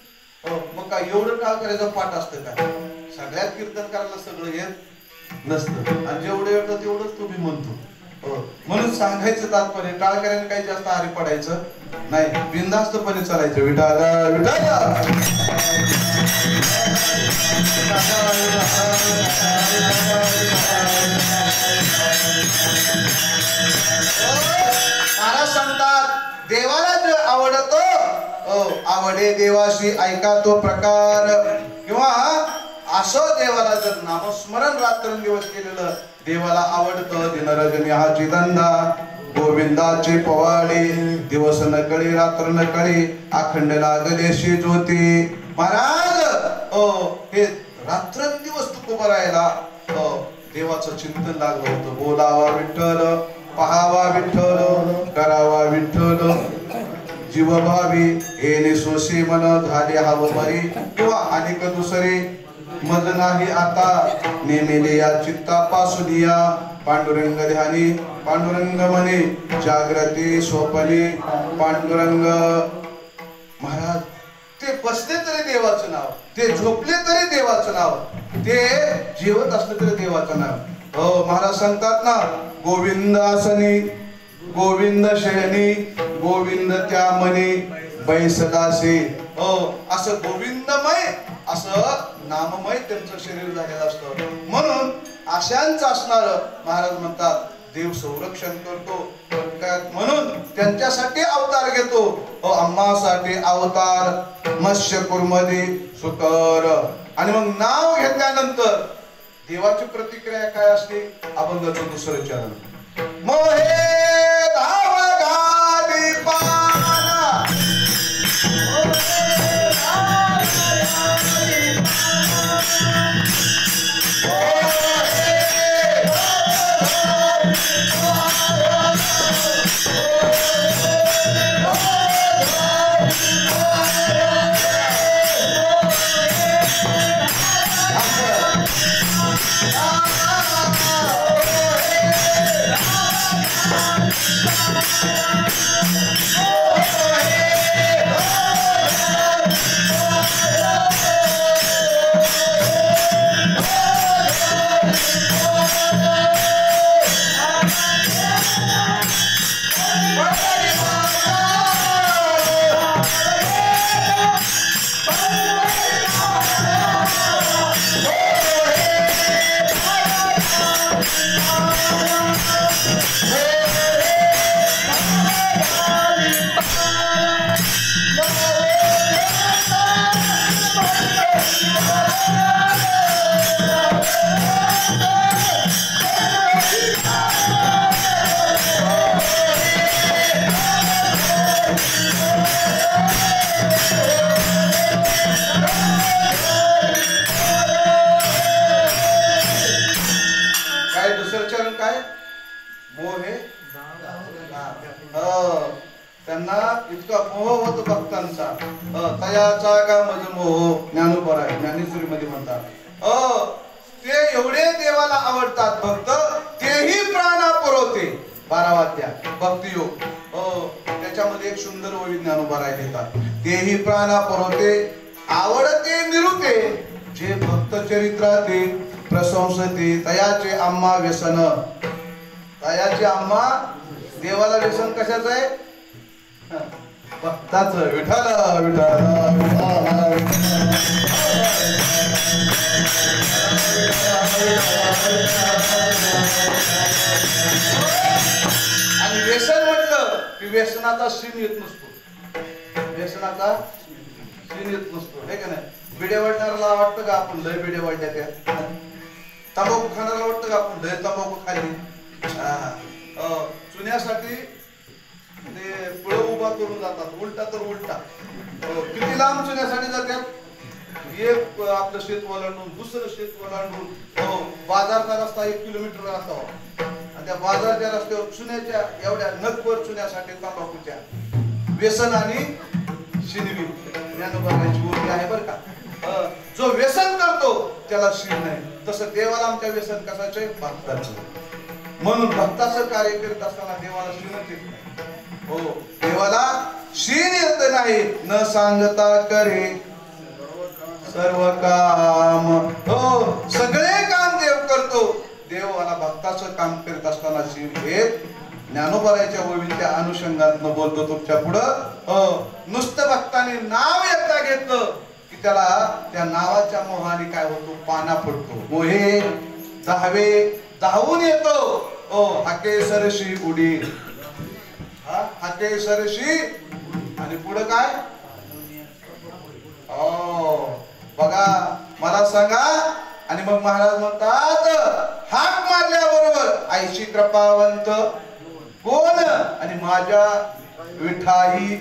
मग काय एवढं टाळकऱ्याचा पाठ असतं का? सगळ्यात कीर्तनकाराला सगळं येत नसतं, आणि जेवढं येतं तेवढंच तुम्ही म्हणतो. म्हणून सांगायचं तात्पर्य, टाळकऱ्याने काही जास्त आरी पडायचं नाही, बिनधास्तपणे चालायचं. विठाला विठाला महाराज सांगतात देवाला जे आवडत, आवडे देवाशी ऐका तो प्रकार. किंवा असं देवाला जर नामस्मरण रात्रंदिवस केलेलं देवाला आवडतं. दिनरजनी हाची धंदा गोविंदाची पवाडी, दिवस नकळी रात्र नकळी अखंड लागलेशी ज्योती. महाराज हे रात्रंदिवस तुकोबरायला देवाचं चिंतन लागलं होतं. बोलावा विठ्ठल, पहावा विठ्ठल, करावा विठ्ठल, जीवभावी येणे सोशी मन झाले हव मरी. किंवा अनेक दुसरे मज नाही आता नेमिले या चित्तापासून या. पांडुरंग ध्यानी पांडुरंग म्हणे जागृती स्वप्ने पांडुरंग. महाराज ते बसले तरी देवाचं नाव, ते झोपले तरी देवाचं नाव, ते जेवत असले तरी देवाचं नाव. हो, महाराज सांगतात ना, गोविंदासनी गोविंद शयनी गोविंद त्या मनी बैसदासे. हो, असं गोविंदमय असं नाममय त्यांचं शरीर झालेलं असतं. म्हणून अशांचं असणार महाराज म्हणतात देव संरक्षण करतो. म्हणून त्यांच्यासाठी अवतार घेतो. अम्मासाठी अवतार मत्स्य कुर्मदी सुकर. आणि मग नाव घेतल्यानंतर देवाची प्रतिक्रिया काय असते? अभंगाचं दुसरं चरण, मोहे धाव घाली पाना, त्यांना इतका मोह होतो भक्तांचा. तयाचा का मज मोह ज्ञानोबा आहे, ज्ञानेश्वरी मध्ये म्हणतात. ते एवढे देवाला आवडतात भक्त, तेही प्राणा पुरवते. 12 वाद्या भक्तियोग. त्याच्यामध्ये एक सुंदर ओळी ज्ञानोबा राय देतात, तेही प्राणा पुरवते आवडते निरुते, जे भक्त चरित्राते प्रशंसते. तयाचे आम्हा व्यसन. तयाचे आम्हा देवाला व्यसन कशाचं आहे? भक्ताचं. विठ्ठल विठ्ठल आणि व्यसन म्हटलं की व्यसनाचा सीन येत नसतो, व्यसनाचा सीन येत नसतो, हे का नाही? बिड्या वाढणाऱ्याला वाटतं का आपण लय बिड्या वाढल्या त्या? तंबाखू खाणाऱ्याला वाटतं का आपण लय तंबाखू खाल्ली? चुन्यासाठी ते पुढं उभा करून जातात, उलटा तर उलटा. किती लांब चुन्यासाठी जातात? एक आपलं शेत ओलांडून दुसरं शेत ओलांडून, बाजारचा रस्ता 1 किलोमीटर असावा आणि त्या बाजारच्या रस्त्यावर चुन्याच्या एवढ्या नगभर चुन्यासाठी तंबाखूच्या व्यसन आणि शिनवी ज्ञानोबाची ओळख आहे बरं का. जो व्यसन करतो त्याला शीन नाही. तसं देवाला आमच्या व्यसन कशाचे? भक्ताचं. म्हणून भक्ताचं कार्य करत असताना देवाला शीनच येत नाही. हो, देवाला शीन येत नाही. न सांगता करे सर्व काम. हो, सगळे काम देव करतो. देवाला भक्ताचं काम करत असताना शीन येत. ज्ञानोबाच्या ओवीच्या अनुषंगातनं बोलतो तुमच्या पुढं. नुसतं भक्ताने नाव एकदा घेतलं की त्याला त्या नावाच्या मोहाने काय होतो? पाना पडतो. मोहे दहावे धावून येतो. हाके सरशी उडी, हाके सरशी. आणि पुढं काय? बघा, मला सांगा. आणि मग महाराज म्हणतात, हाक मारल्याबरोबर आईची कृपावंत कोण? आणि माझ्या विठाई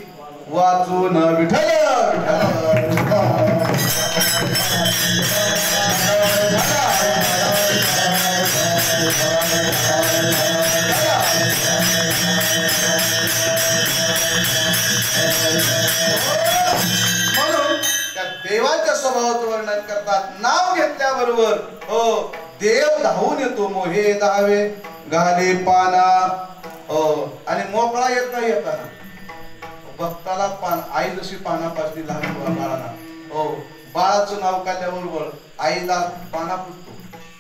वाचून विठ्ठल म्हणून त्या देवाच्या स्वभावाचं वर्णन करतात. नाव घेतल्याबरोबर हो देव धावून येतो. मोहे दहावे घाले पाना. आणि मोकळा येत नाही येताना. भक्ताला आई जशी पानापासली लहान बाळाला, बाळाचं नाव काढल्याबरोबर आईला पाना फुटतो,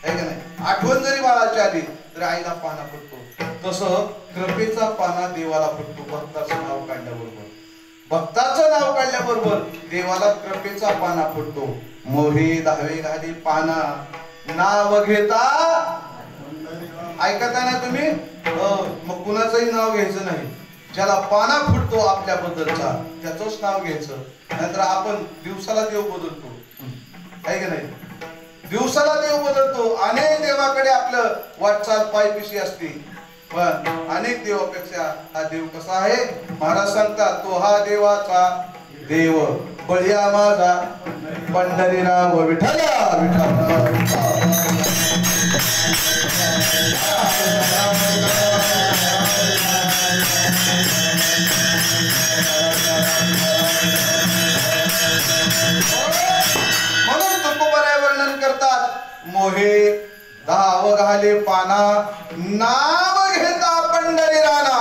आहे का नाही? आठवण जरी बाळाची आली तरी आईला पाना फुटतो. तसं कृपेचा पाना देवाला फुटतो भक्ताचं नाव काढल्याबरोबर. भक्ताचं नाव काढल्याबरोबर देवाला कृपेचा पाना फुटतो. मोहे दहावे घाली पाना नाव घेता. ऐकता ना तुम्ही? मग कुणाचंही नाव घ्यायचं नाही. ज्याला पाना फुटतो आपल्याबद्दलचा त्याचंच नाव घ्यायचं. नाहीतर आपण दिवसाला देव बदलतो, आहे का नाही? दिवसाला देव बदलतो. अनेक देवाकडे आपलं वाटचाल पायपिशी असते, पण अनेक देवापेक्षा हा देव कसा आहे? महाराज सांगतात, तो हा देवाचा देव बळ्या माझा पंढरीराव विठ्ठल विठ्ठल. म्हणून तुकोबाराय वर्णन करतात, मोहे दहाव घाले पाना नाव घेता पंढरी राणा.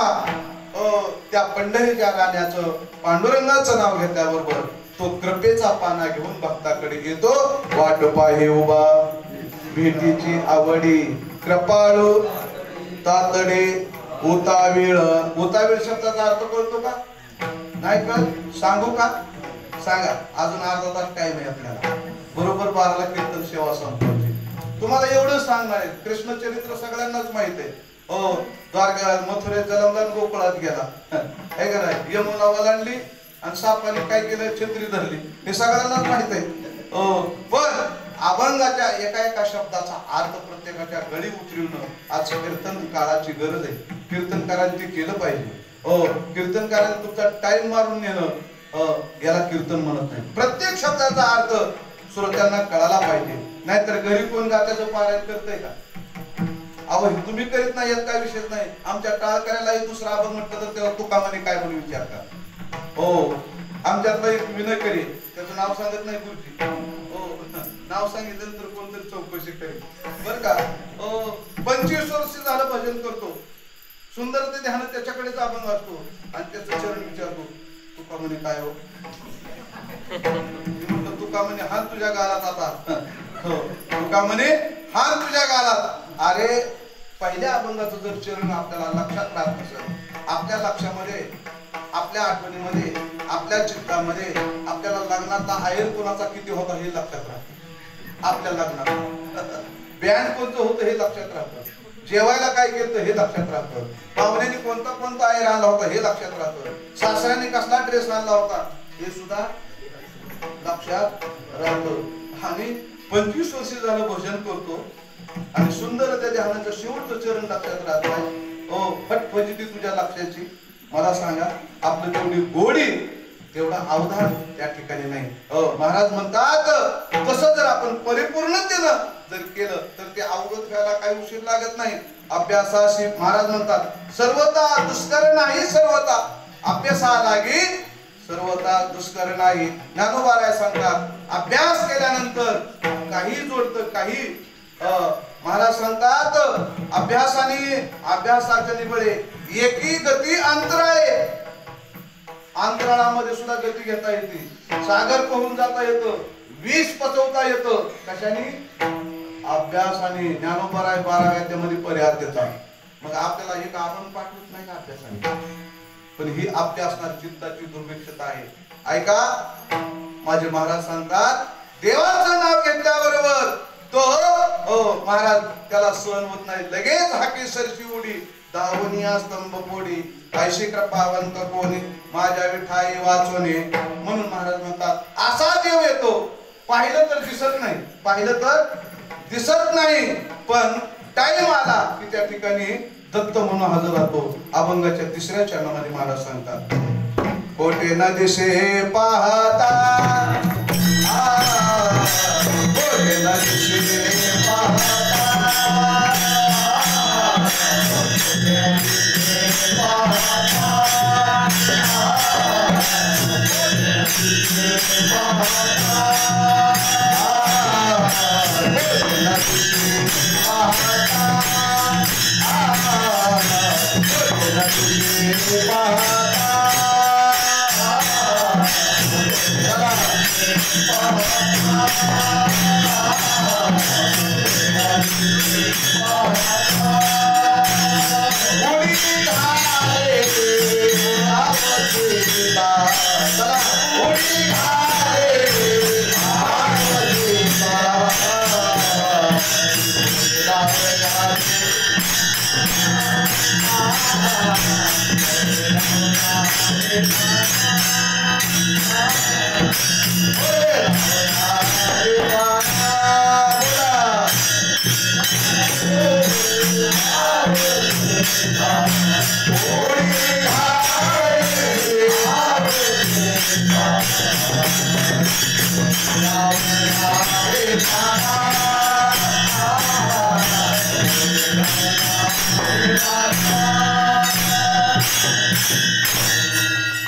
त्या पंढरीच्या राण्याचं पांडुरंगाचं नाव घेतल्याबरोबर तो कृपेचा पाना घेऊन भक्ताकडे येतो. वाट पाहे उभा भेटीची आवडी कृपाळू तातडे उतावीळ. उतावीळ शब्दाचा अर्थ कळतो का? नाही कळत? सांगू का? सांगा. अजून अर्धा तास टाइम आहे आपल्याला. बरोबर 12ला कीर्तन सेवा संपवायची. तुम्हाला एवढं सांगणार आहे. कृष्ण चरित्र सगळ्यांनाच माहित आहे. द्वारका मथुरेत जलमला गोकुळात गेला, आहे का नाही? यमुना ओलांडली आणि सापाने काय केलं? छत्री धरली. हे सगळ्यांनाच माहित आहे. पण अभंगाच्या एका एका शब्दाचा अर्थ प्रत्येकाच्या गळी उतरवणं आज कीर्तन काळाची गरज आहे. कीर्तनकारांनी केलं पाहिजे. कीर्तनकारांनी तुमचा टाइम मारून नेणं याला कीर्तन म्हणत नाही. प्रत्येक शब्दाचा अर्थ श्रोत्यांना कळाला पाहिजे. नाहीतर घरी कोण गात्याचं पारायण करतंय का? अहो, तुम्ही करीत नाही यात काय विषय नाही. आमच्या टाळकऱ्यालाही दुसरा अभंग म्हटलं तर तेव्हा तुका म्हणे काय म्हणून विचारतात. आमच्यातला एक विनय करी, त्याचं नाव सांगत नाही गुरुजी. नाव सांगितल्यानंतर कोणतरी चौकशी करेल बर का. 25 वर्ष झालं भजन करतो. सुंदर ते ध्यान त्याच्याकडेच अभंग असतो आणि त्याचं चरण विचारतो, तुका म्हणे काय हो? तुका म्हणे हात तुझ्या गालात आता. तुका म्हणे हात तुझ्या गालात. अरे, पहिल्या अभंगाचं जर चरण आपल्याला लक्षात राहत नसेल, आपल्या लक्षामध्ये, आपल्या आठवणीमध्ये, आपल्या चित्तामध्ये आपल्याला लग्नाचा आहेर कोणाचा किती होता हे लक्षात राहते. आपल्या लग्नात बँड कोणतं होतं हे लक्षात राहतं, जेवायला काय केलं हे लक्षात राहतं, पाहुण्याने कोणता कोणता आहेर आणला होता हे लक्षात राहतं, सासऱ्याने कसला ड्रेस आणला होता हे सुद्धा लक्षात राहतं. आणि 25 वर्ष झालं भजन करतो आणि सुंदर त्या ध्यानाचं शेवटचं चरण लक्षात राहत नाही. हो, फटफजिती तुझ्या लक्षाची. मला सांगा, आपलं तेवढी गोडी तेवढा अवधान त्या ठिकाणी नाही. महाराज म्हणतात तसं जर आपण परिपूर्णतेनं जर केलं तर ते अवगत व्हायला काही उशीर लागत नाही. अभ्यासाशी महाराज म्हणतात सर्वता दुष्कर नाही, सर्वता अभ्यासा लागी सर्वता दुष्कर नाही. ज्ञानोबा सांगतात अभ्यास केल्यानंतर काही जोडतं, काही महाराज सांगतात अभ्यासाच्या निबळे एकी गती अंतराळे. अंतराळामध्ये सुद्धा गती घेता येते, सागर पाहून जाता येतं, विष पचवता येतं. कशाने? अभ्यासाने. ज्ञानोबा 12व्या परिहार देतात. मग आपल्याला हे आपण पाठवत नाही का अभ्यासाने? पण ही आपल्या असणार चित्ताची दुर्भिक्षता आहे. ऐका, माझे महाराज सांगतात देवाचं नाव घेतल्याबरोबर तो महाराज त्याला सहन होत नाही, लगेच हाकी सरची उडी दावनिया स्तंभ पोडी ऐशी कृपावंत कोणी माझ्या विठाई वाचवणे. म्हणून महाराज म्हणतात असा देव येतो, पाहिलं तर दिसत नाही, पाहिलं तर दिसत नाही, पण टाइम आला की त्या ठिकाणी दत्त म्हणून हजर राहतो. अभंगाच्या 3ऱ्या चरणामध्ये महाराज सांगतात कोठे न दिसे पाहता, कोठे न दिसे पाहता,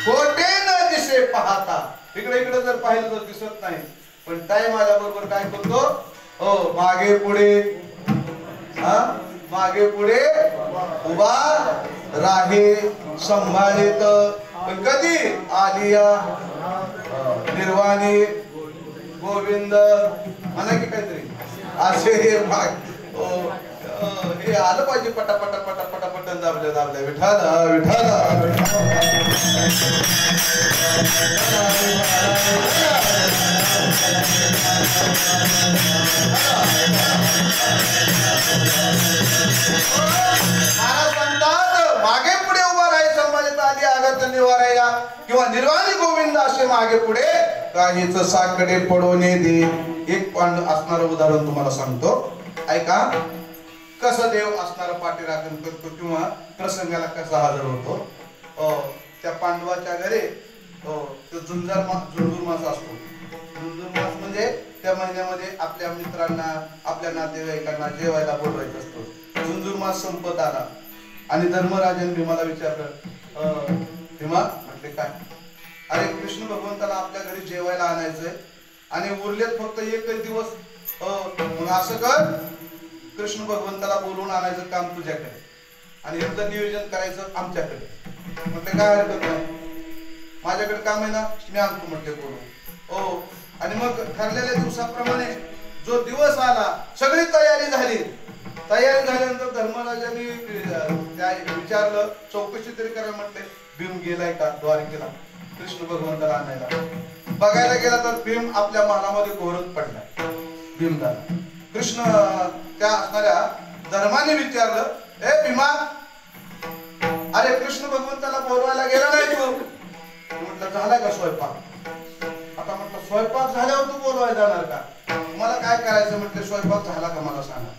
कोठे न दिसे पाहता. इकडे इकडे जर पाहिलं तर दिसत नाही, पण टाइम आल्याबरोबर काय करतो? मागे पुढे, मागे पुढे उभा राहे संभाळित. पण कधी आलिया निर्वाणी गोविंद म्हणा की काहीतरी असे हे आलं पाहिजे पटापटा पटापटा पटन दाबल्या दाबल्या विठाला विठाला. महाराज म्हणतात मागे पुढे उभा राही संभाजित आली आगत निवाराया किंवा निर्वाणी गोविंद असे मागे पुढे काहीच साकडे पडवणे दे. एक असणारं उदाहरण तुम्हाला सांगतो, ऐका. कसं देव असणारा पाठीराखण करतो किंवा प्रसंगाला कसा हजर होतो. त्या पांडवाच्या घरी तो झुंजूर मास असतो. झुंजूर मास म्हणजे त्या महिन्यामध्ये आपल्या मित्रांना आपल्या नातेवाईकांना जेवायला बोलवायचं असतो. झुंजूर मास संपत आला आणि धर्मराजांनी भीमाला विचारलं, भीमा म्हटले काय? अरे कृष्ण भगवंताला आपल्या घरी जेवायला आणायचंय आणि उरलेत फक्त एकच दिवस. मग असं कर, कृष्ण भगवंताला बोलवून आणायचं काम तुझ्याकडे आणि ह्याचं नियोजन करायचं आमच्याकडे. म्हटले काय हरकत नाही, माझ्याकडे काम आहे ना, मी आणतो म्हटले बोलून. आणि मग ठरलेल्या दिवसाप्रमाणे जो दिवस आला सगळी तयारी झाली. तयारी झाल्यानंतर धर्मराजांनी विचारलं, चौकशी तरी करा म्हटले. भीम गेलाय का द्वारकेला कृष्ण भगवंताला आणायला? बघायला गेला तर भीम आपल्या महालामध्ये घोरत पडला. भीमदादा. कृष्ण त्या असणाऱ्या धर्माने विचारलं, ए भीमा, अरे कृष्ण भगवंताला बोलवायला गेला नाही तू? म्हटलं झालाय का स्वयंपाक? आता म्हटलं स्वयंपाक झाल्यावर तू बोलवायला जाणार का? मला काय करायचं? म्हटलं स्वयंपाक झाला का मला सांगा.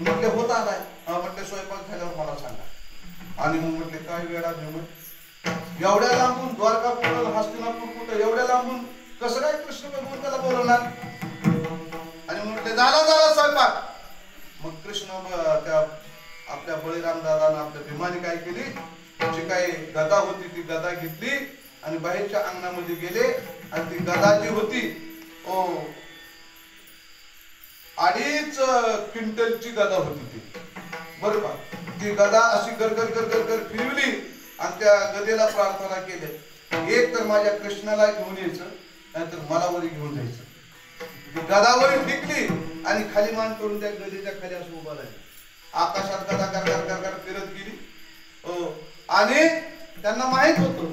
म्हटले होत आलाय. म्हटले स्वयंपाक झाल्यावर मला सांगा. आणि मग म्हटले काय वेळा भीम, एवढ्या लांबून द्वारका कुठं, हस्तिनापूर कुठं, एवढ्या लांबून कसं काय कृष्ण भगवंताला बोलवणार? आणि म्हटले झाला स्वयंपाक. मग कृष्ण त्या आपल्या बळीराम दादांना आपल्या भीमाने काय केली, जी काही गदा होती ती गदा घेतली आणि बाहेरच्या अंगणामध्ये गेले. आणि ती गदा जी होती 2.5 क्विंटलची गदा होती ती, बरोबर. ती गदा अशी गरगर गरगर गर फिरवली आणि त्या गदेला प्रार्थना केली, एक तर माझ्या कृष्णाला घेऊन यायचं, नाहीतर मला वरी घेऊन जायचं. ती गदावरी फेकली आणि खाली मान करून त्या गदेच्या खाली असं उभा राहिला. आकाशात गदा गरगर गरगर फिरत गेली. आणि त्यांना माहित होतं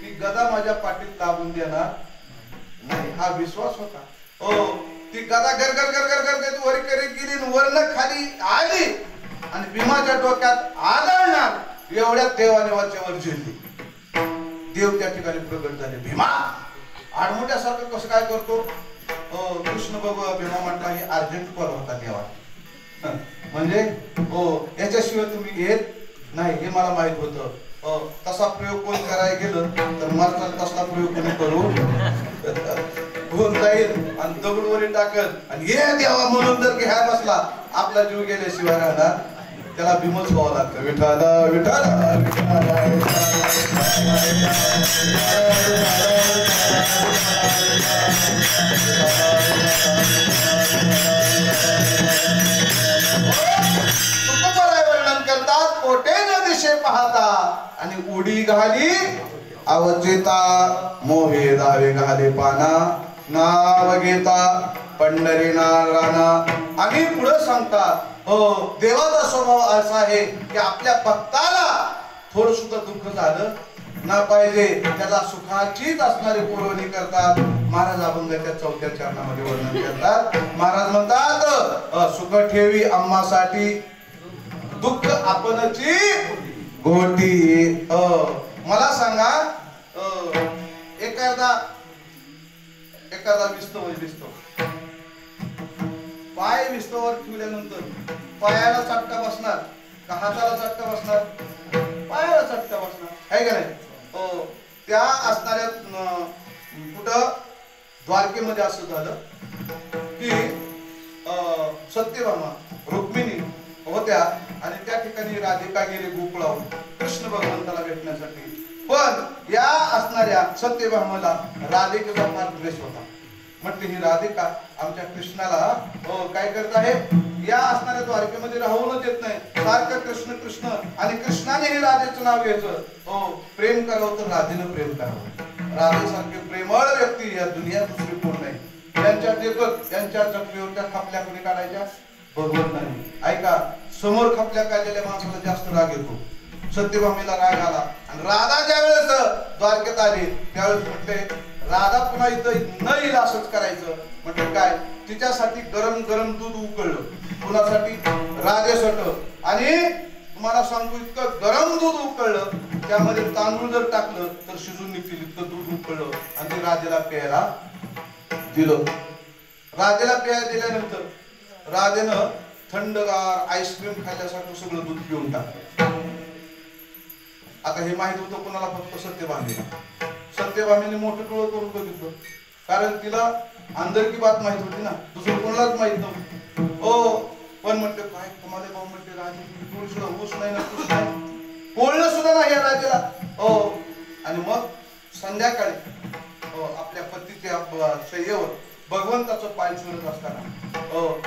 की गदा माझ्या पाठीत लागून देणार नाही, हा विश्वास होता. ती गदा गरगर गरगर गरगर वर करीत गेली, वरनं खाली आली आणि भीमाच्या डोक्यात आदळणार एवढ्या देवाने वरच्यावर झेलली. देव त्या ठिकाणी प्रगट झाले. भीमा आडमोठ्यासारखं कसं काय करतो? कृष्ण भीमा म्हटला हे अर्जंट कॉल होता देवा, म्हणजे याच्याशिवाय तुम्ही येत नाही हे मला माहित होतं. तसा प्रयोग कोण करायला गेलं तर मला तसला प्रयोग कोणी करू होऊन जाईल आणि दगडवरी टाकत आणि हे देवा म्हणून जर घ्या बसला आपला जीव गेल्याशिवाय राहणार. त्याला भीमच व्हावं लागतं. विठाला विठाला वर्णन करतात, कोटे न दिशे पाहता आणि उडी घाली अवचिता, मोहे दावे घाले पाना, नाव घेता पंढरी नारायणा. आणि पुढे सांगतात देवाचा स्वभाव असा आहे की आपल्या भक्ताला थोडं सुद्धा दुःख झालं ना पाहिजे, त्याला सुखाचीच असणारी पुरवणी करतात. महाराज अभंगाच्या 4थ्या चरणामध्ये वर्णन करतात. महाराज म्हणतात सुख ठेवी आम्हासाठी, दुःख आपणची घोटी. मला सांगा, एखादा विस्तव पाय विस्तवावर ठेवल्यानंतर पायाला चटका बसणार का हाताला चटका बसणार? पायाला चटका बसणार आहे का नाही? त्या असणाऱ्या कुठं द्वारकेमध्ये असं झालं की सत्यभामा रुक्मिणी होत्या आणि त्या ठिकाणी राधिका गेले गोकुळावर कृष्ण भगवंताला भेटण्यासाठी. पण या असणाऱ्या सत्यभामाला राधिकेचा फार द्वेष होता. म्हटले ही राधिका आमच्या कृष्णाला काय करत आहे, या असणाऱ्या द्वारकेमध्ये राहूनच येत नाही, सारखं कृष्ण कृष्ण. आणि कृष्णाने हे राधेचं नाव घ्यायचं. प्रेम करावं तर राधेनं प्रेम करावं. राधेसारखे प्रेमळ व्यक्ती या दुनियात दुसरी कोण नाही. त्यांच्या जखमीवरच्या खपल्या कोणी काढायच्या? भगवंताने. ऐका, समोर खपल्या काढलेल्या माणसाला जास्त राग येतो. सत्यभामेला राग आला आणि राधा ज्या वेळेस द्वारकेत आली त्यावेळेस म्हटले राधा पुन्हा इथं न येईल असंच करायचं. म्हणजे काय, तिच्यासाठी गरम गरम दूध उकळलं, कुणासाठी? राधेसाठी. आणि तुम्हाला सांगू इतकं गरम दूध उकळलं, त्यामध्ये तांदूळ जर टाकलं तर शिजून निघतील इतकं दूध उकळलं आणि ते राधेला प्यायला दिलं. राधेला प्यायला दिल्यानंतर राधेनं थंडगार आईस्क्रीम खाल्ल्यासारखं सगळं दूध पिऊन टाकलं. आता हे माहित होतं कोणाला? फक्त सत्यभामेला. सत्यभामेने मोठं डोळं करून बघितलं, कारण तिला अंदर की बात माहित होती ना, दुसरं कोणालाच माहित नव्हतं. पण म्हटलं काय तुम्हाला भाऊ, म्हटले राजे थोडी सुद्धा ऊस नाही ना कुस नाही, बोलणं सुद्धा नाही या राजाला. आणि मग संध्याकाळी आपल्या पतीच्या शय्येवर भगवंताचं पाय चुरत असताना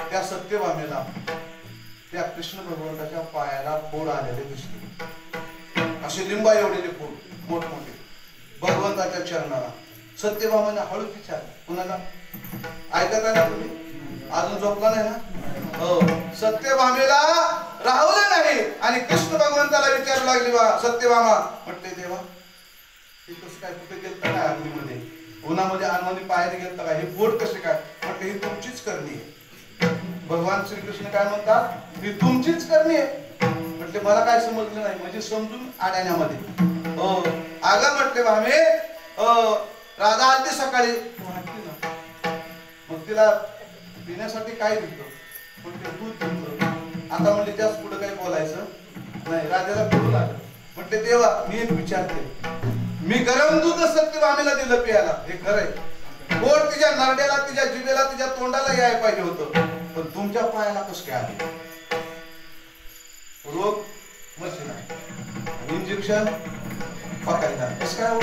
त्या सत्यभामेला त्या कृष्ण भगवंताच्या पायाला फोड आलेले दिसले. असे लिंबा एवढेले फोड मोठमोठे भगवंताच्या चरणाला. सत्यभामाने हळूच विचारलं, कुणाला? ऐकत आहे ना तुम्ही? अजून झोपला नाही ना? सत्यभामेला राहवलं नाही आणि कृष्ण भगवंताला विचारू लागली, सत्यभामा म्हटले देवा हे कसं काय, कुठे गेलता काय? अग्नीमध्ये उन्हामध्ये अन्नाने पायाने गेलता काय? हे फोड कसे काय? म्हटलं ही तुमचीच करणी आहे. भगवान श्रीकृष्ण काय म्हणतात, ही तुमचीच करणी आहे. म्हटले मला काय समजलं नाही, म्हणजे समजून अडाण्यामध्ये. अगं म्हटले भामे, राधा आलती सकाळी, मग तिला पिण्यासाठी काय दिलं, म्हटले दूध दिलं. आता म्हटले जास्त पुढे काही बोलायचं नाही, राजाला बोलू लागलं. म्हटले देवा मी एक विचारते, मी गरम दूध सत्यभामेला दिलं प्यायला, हे खरं आहे. पोट तिच्या नरड्याला, तिच्या जिभेला, तिच्या तोंडाला यायला पाहिजे होतं, पण तुमच्या पायाला कसं काय आले? रोग मशीन आहे, इंजेक्शन पकायला कसं काय हो?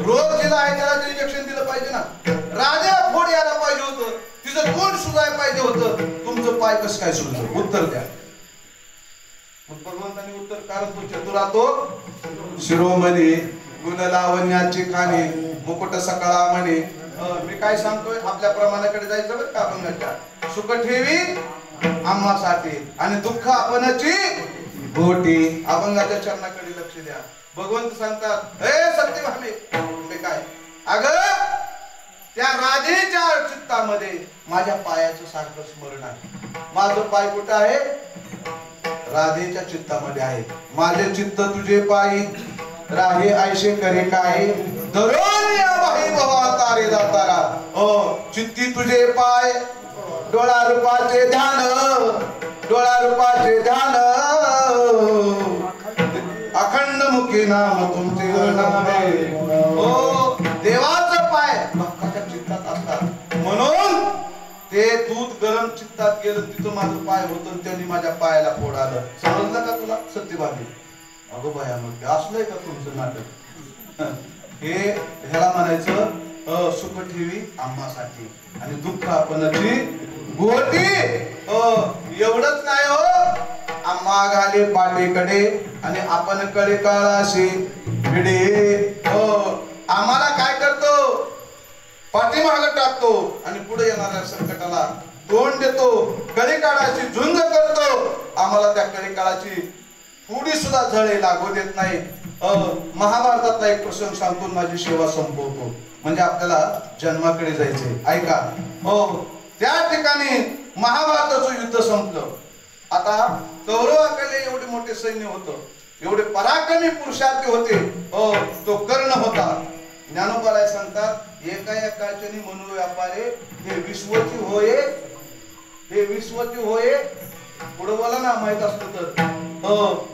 रोग जिला आहे त्याला इंजेक्शन दिलं पाहिजे ना. राजाला फोड यायला पाहिजे होतं, तिचं तोंड सुजायला पाहिजे होतं, तुमचं पाय कसं काय सुजलं? उत्तर द्या. मग भगवंतांनी उत्तर, कारण तो चतुरा तो शिरोमणी, गुण लावण्याची खाणे, मुकुट सकाळा म्हणे. मी काय सांगतोय, आपल्या प्रमाणाकडे जायचं बरं का. अभंगाच्या सुख ठेवी आम्हासाठी आणि दुःख आपणची घोटी. अभंगाच्या चरणाकडे लक्ष द्या. भगवंत सांगतात, हे सत्यभामे, काय अगं त्या राधेच्या चित्तामध्ये माझ्या पायाचं सारखं स्मरण आहे. माझं पाय कुठं आहे? राधेच्या चित्तामध्ये आहे. माझे चित्त तुझे पायी राहे ऐशे करे काय, दरोन या बाई भवा तारे दातारा. चित्ती तुझे पाय, डोळा रूपाचे ध्यान, डोळा रूपाचे ध्यान, अखंड मुखी नाम तुमचे नामे. देवाचं पाय भक्ताच्या चित्तात असतात, म्हणून ते दूध गरम चित्तात गेलं, तिथं माझं पाय होतं, त्यांनी माझ्या पायाला फोड आलं. समजलं का तुला सत्यभामे? अगो बाया, मग असलंय का तुमचं नाटक? हे ह्याला म्हणायचं सुख ठेवी आम्हासाठी आणि दुःख आपणची घोटी. एवढंच नाही हो, आम्हा घाले पाठीकडे आणि आपण कडे काळाशी भिडे. आम्हाला काय करतो? पाठीमागे टाकतो आणि पुढे येणाऱ्या संकटाला तोंड देतो. कळी काळाची झुंज करतो, आम्हाला त्या कळी काळाची थोडी सुद्धा झळे लागू देत नाही. महाभारतातला एक प्रसंग सांगून माझी सेवा संपवतो, म्हणजे आपल्याला जन्माकडे जायचंय. ऐका, त्या ठिकाणी महाभारताचं युद्ध संपलं. आता कौरवाकडे एवढे मोठे सैन्य होतं, एवढे पराक्रमी पुरुषार्थी होते. तो कर्ण होता. ज्ञानोबाला सांगतात, एका एकाचनी म्हणू व्यापारे, हे विश्वची होय, हे विश्वची होय. पुढे बोला ना, माहित असतं तर.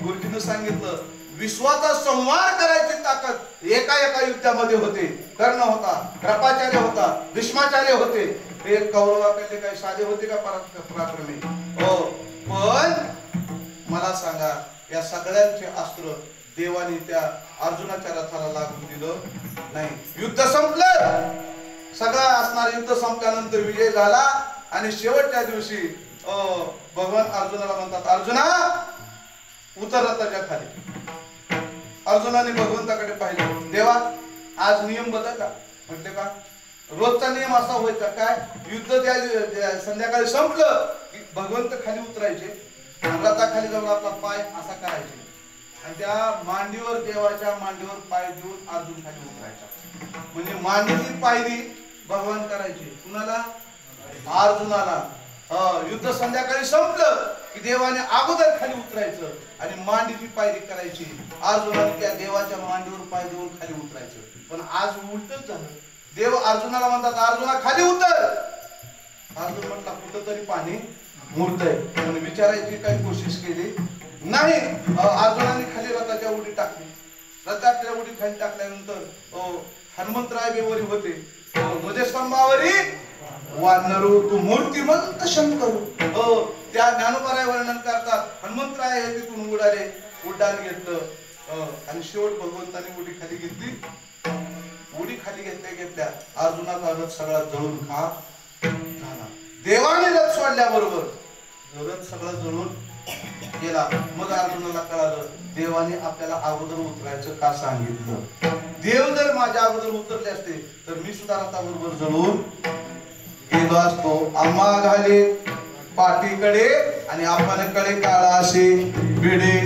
गुरुजीने सांगितलं, विश्वाचा संहार करायची ताकद एका एका युद्धामध्ये होते. कर्ण होता, कृपाचार्य होता, भीष्माचार्य होते. हे कौरवाकडे काही साधे होते का पराक्रमी? पण मला सांगा, या सगळ्यांचे अस्त्र देवाने त्या अर्जुनाच्या रथाला लागून दिलं नाही. युद्ध संपलं, सगळं असणार युद्ध संपल्यानंतर विजय झाला आणि शेवटच्या दिवशी भगवान अर्जुनाला म्हणतात, अर्जुना उतर रथाच्या खाली. अर्जुनाने भगवंताकडे पाहिलं, देवा आज नियम बदलला. म्हटले का? रोजचा नियम असा व्हायचा काय, युद्ध त्या संध्याकाळी संपलं की भगवंत खाली उतरायचे, रथाखाली जाऊन आपला पाय असा करायचे आणि त्या मांडीवर, देवाच्या मांडीवर पाय देऊन अर्जुन खाली उतरायचा. म्हणजे मांडीची पायरी भगवान करायचे. कुणाला? अर्जुनाला. युद्ध संध्याकाळी संपलं की देवाने अगोदर खाली उतरायचं आणि मांडीची पायरी करायची. अर्जुनाने त्या देवाच्या मांडीवर पाय देऊन खाली उतरायचं. पण आज उलटच झालं. देव अर्जुनाला म्हणतात, अर्जुना खाली उतर. अर्जुन म्हटला, कुठं तरी पाणी मुरतंय. म्हणून विचारायची काही कोशिश केली नाही. अर्जुनाने खाली रथाच्या उडी टाकली. रथाच्या उडी खाली टाकल्यानंतर हनुमंतराय बेवरी होते. ध्वजस्तंभावरी वानरू तू मूर्तिमंत शंकर. त्या ज्ञानोबाराय वर्णन करतात, हनुमंतराय हे तिथून उडाले, उड्डाण घेतलं आणि शेवट भगवंताने उडी खाली घेतली. उडी खाली घेतल्या अर्जुनाचा रथ सगळा जळून खाक झाला. देवाने रथ सोडल्याबरोबर रथ सगळा जळून गेला. मग अर्जुनाला कळालं, देवाने आपल्याला अगोदर उतरायचं का सांगितलं. देव जर माझ्या अगोदर उतरले असते तर मी सुद्धा रथाबरोबर जळून गेलो असतो. आम्हा घाले पाठीकडे आणि आपण कडे काळाशी भिडे.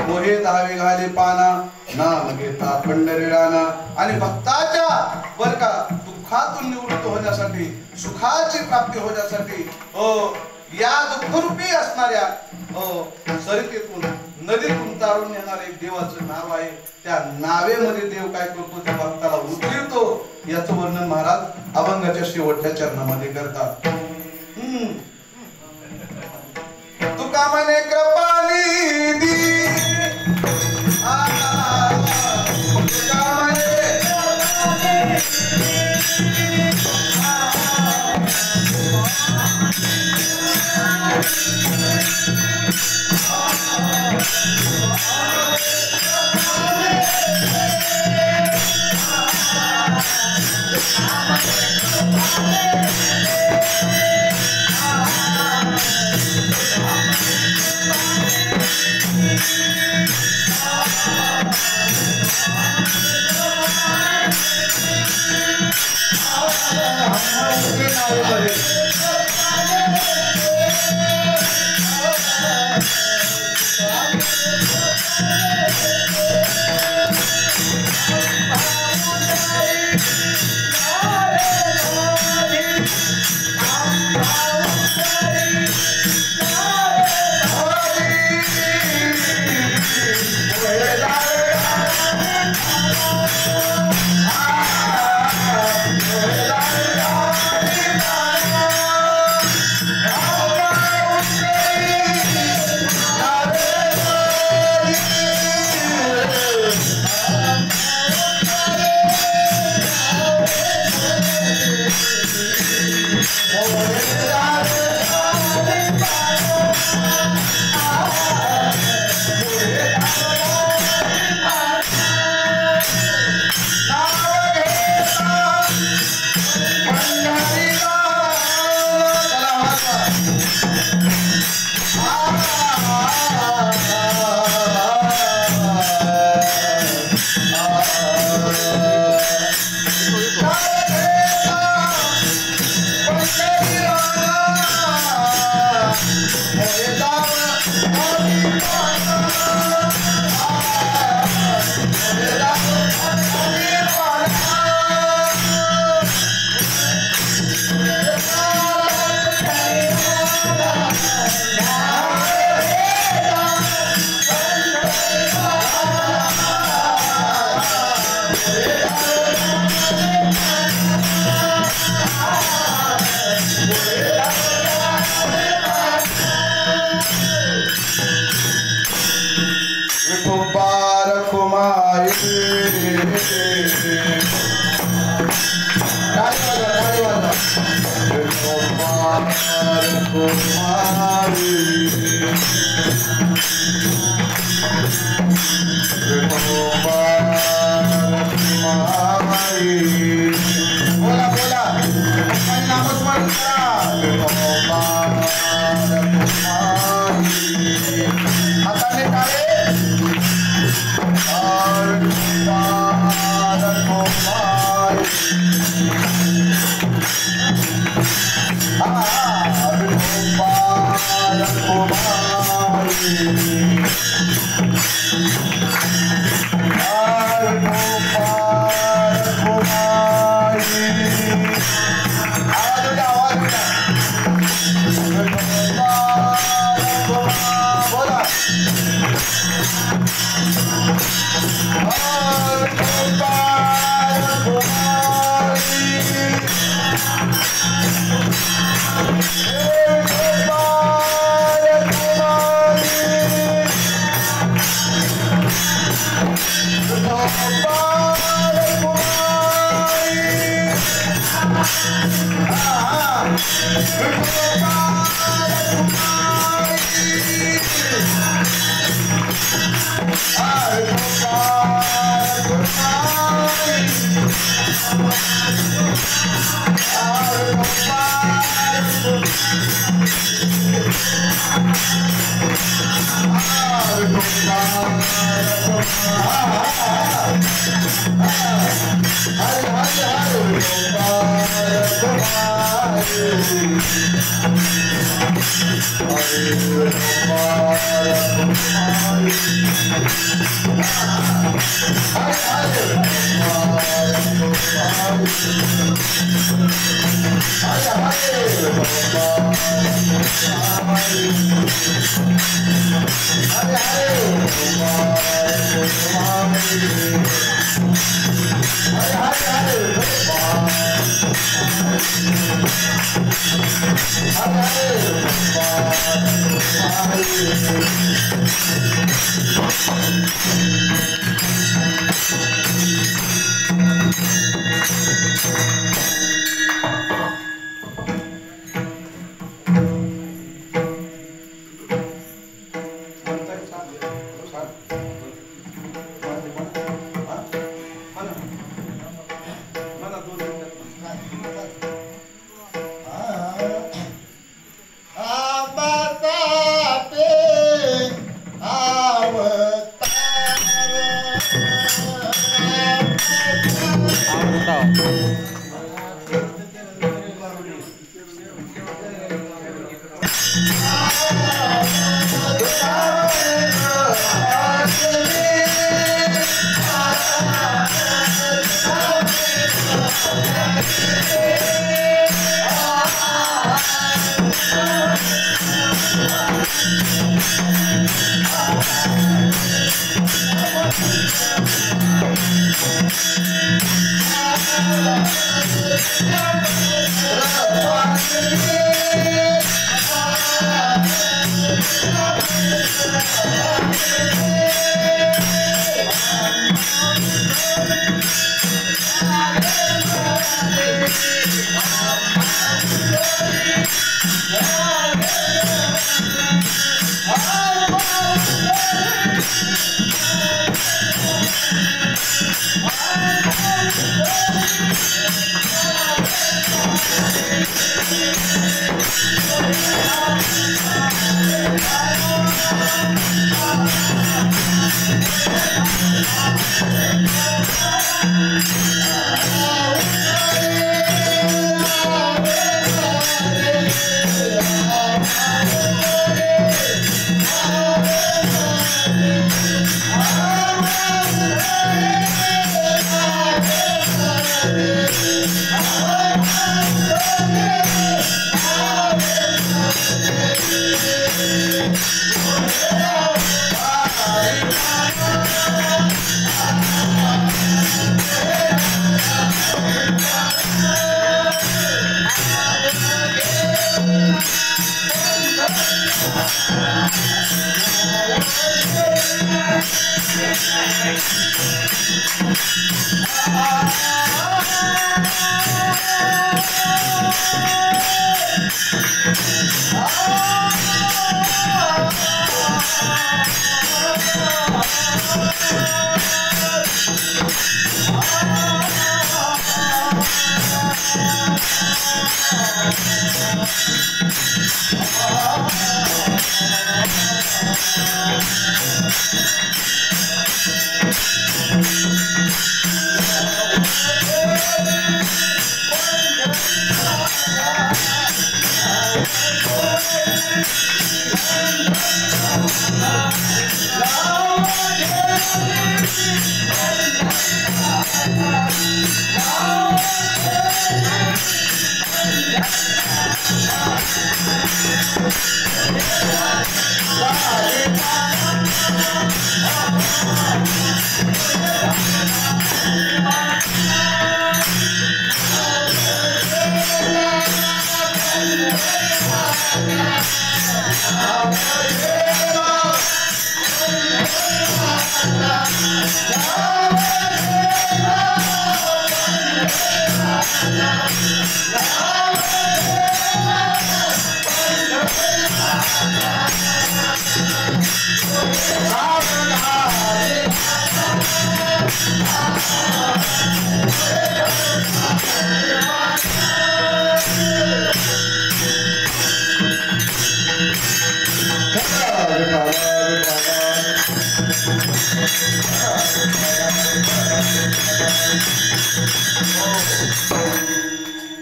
मोहे धावे घाले पाना, नाम घेता पंढरी राणा. आणि भक्ताच्या बर का दुःख दुःखातून निवृत्त होण्यासाठी, सुखाची प्राप्ती होण्यासाठी या दुःखरूपी असणाऱ्या सरितेतून, नदीतून तारून येणारे एक देवाचं नाव आहे. त्या नावेमध्ये देव काय करतो, त्या भक्ताला उतरवतो. याचं वर्णन महाराज अभंगाच्या शेवटच्या चरणामध्ये करतात. तुका म्हणे कृपानिधी, तुका म्हणे Hare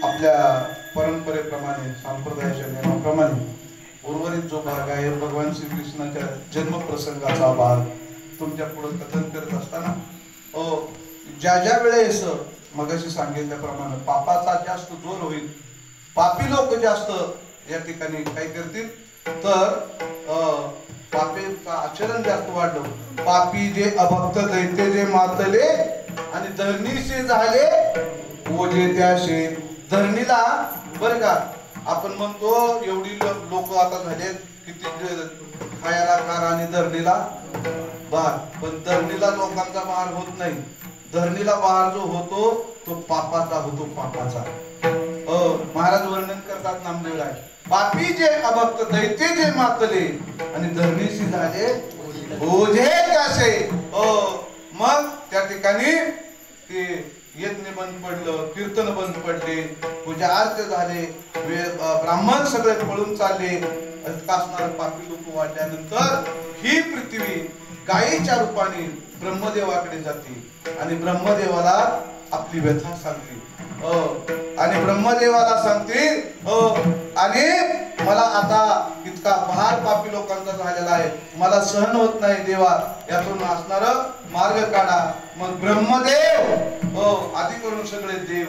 आपल्या परंपरेप्रमाणे संप्रदायाच्या नियमाप्रमाणे उर्वरित जो भाग आहे भगवान श्रीकृष्णाच्या जन्म प्रसंगाचा भाग तुमच्या पुढे कथन करत असताना ज्या ज्या वेळेस मगाशी सांगितल्याप्रमाणे पापाचा जास्त जोर होईल, पापी लोक जास्त या ठिकाणी काय करतील तर पापीचं आचरण जास्त वाढलं. पापी जे अभक्त दैत्य जे मातले आणि धरणीचे झाले ओझे त्याशे. धरणीला बरं का आपण म्हणतो एवढी लोक आता झाले किती खायला कार आणि धरणीला बार, पण धरणीला लोकांचा बार होत नाही. धरणीला बार जो होतो तो पापाचा होतो, पापाचा. महाराज वर्णन करतात नामदेव राय, पापी जे अभक्त दैत्य जे मातले आणि धरणीशी झाले ओझे त्यासे. मग त्या ठिकाणी ते यज्ञ बंद पडलं, कीर्तन बंद पडले, पूजा अर्थ झाले, ब्राह्मण सगळे पळून चालले. असणारे पापी लोक वाढल्यानंतर ही पृथ्वी गायीच्या रूपाने ब्रह्मदेवाकडे जाते आणि ब्रह्मदेवाला आपली व्यथा सांगते. आणि ब्रह्मदेवाला सांगते आणि मला आता इतका भार पापी लोकांचा झालेला आहे, मला सहन होत नाही देवा, यातून असणार मार्ग काढा. मग ब्रह्मदेव आधी करून सगळे देव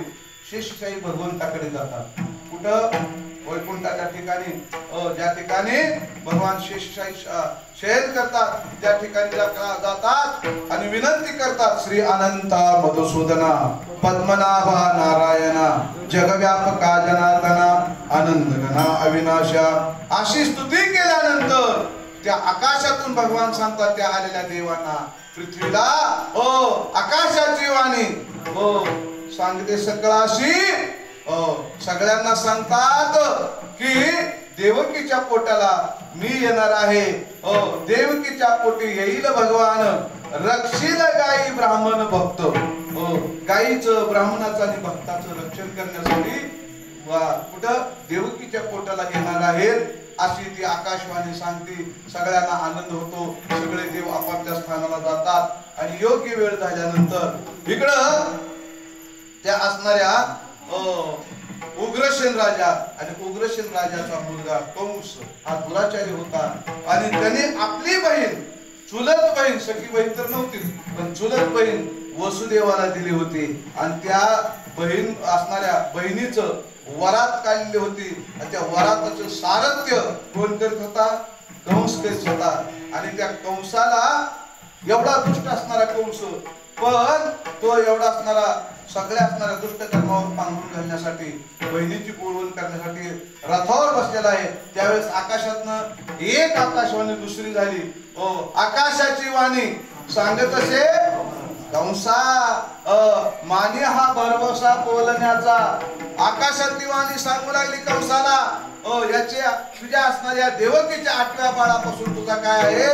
शेषशाही भगवंताकडे जातात. कुठं? वैकुंठाच्या ठिकाणी. ज्या ठिकाणी भगवान शेषशाही शयन करतात त्या ठिकाणी जातात आणि विनंती करतात, श्री अनंता मधुसूदना पद्मनाभा नारायणा जगव्यापका जनार्दना आनंदघना अविनाशा. अशी स्तुती केल्यानंतर त्या आकाशातून भगवान सांगतात त्या आलेल्या देवांना, पृथ्वीला आकाशाची वाणी सांगते सकळाशी. सगळ्यांना सांगतात की देवकीच्या पोटाला मी येणार आहे. देवकीच्या पोटी येईल भगवान, रक्षील गायी ब्राह्मण भक्त. गायीचं, ब्राह्मणाचं आणि भक्ताचं रक्षण करण्यासाठी कुठं देवकीच्या पोटाला येणार आहेत अशी ती आकाशवाणी सांगते. सगळ्यांना आनंद होतो, सगळे देव आपापल्या स्थानाला जातात आणि योग्य वेळ झाल्यानंतर इकडं त्या असणाऱ्या उग्रसेन राजा आणि उग्रसेन राजाचा मुलगा कंस हा दुराचारी होता आणि त्याने आपली बहीण, चुलत बहीण, सखी बहीण तर नव्हतीच पण चुलत बहीण वसुदेवाला दिली होती आणि त्या बहीण असणाऱ्या बहिणीचं वरात काढली होती आणि त्या वराताचं सारथ्य कोण करत होता? कंस करत होता. आणि त्या कंसाला एवढा दुष्ट असणारा कंस, पण तो एवढा असणारा सगळ्या असणाऱ्या दुष्ट कर्मावर पांघरून घालण्यासाठी, बहिणीची पोळवण करण्यासाठी रथावर बसलेला आहे. त्यावेळेस आकाशातनं एक आकाशवाणी दुसरी झाली. आकाशाची वाणी सांगत असे, कंसा माने हा भरवसा बोलण्याचा. आकाशातली वाणी सांगू लागली कंसाला, याच्या तुझ्या असणाऱ्या देवकीच्या 8व्या बाळापासून तुझा काय आहे?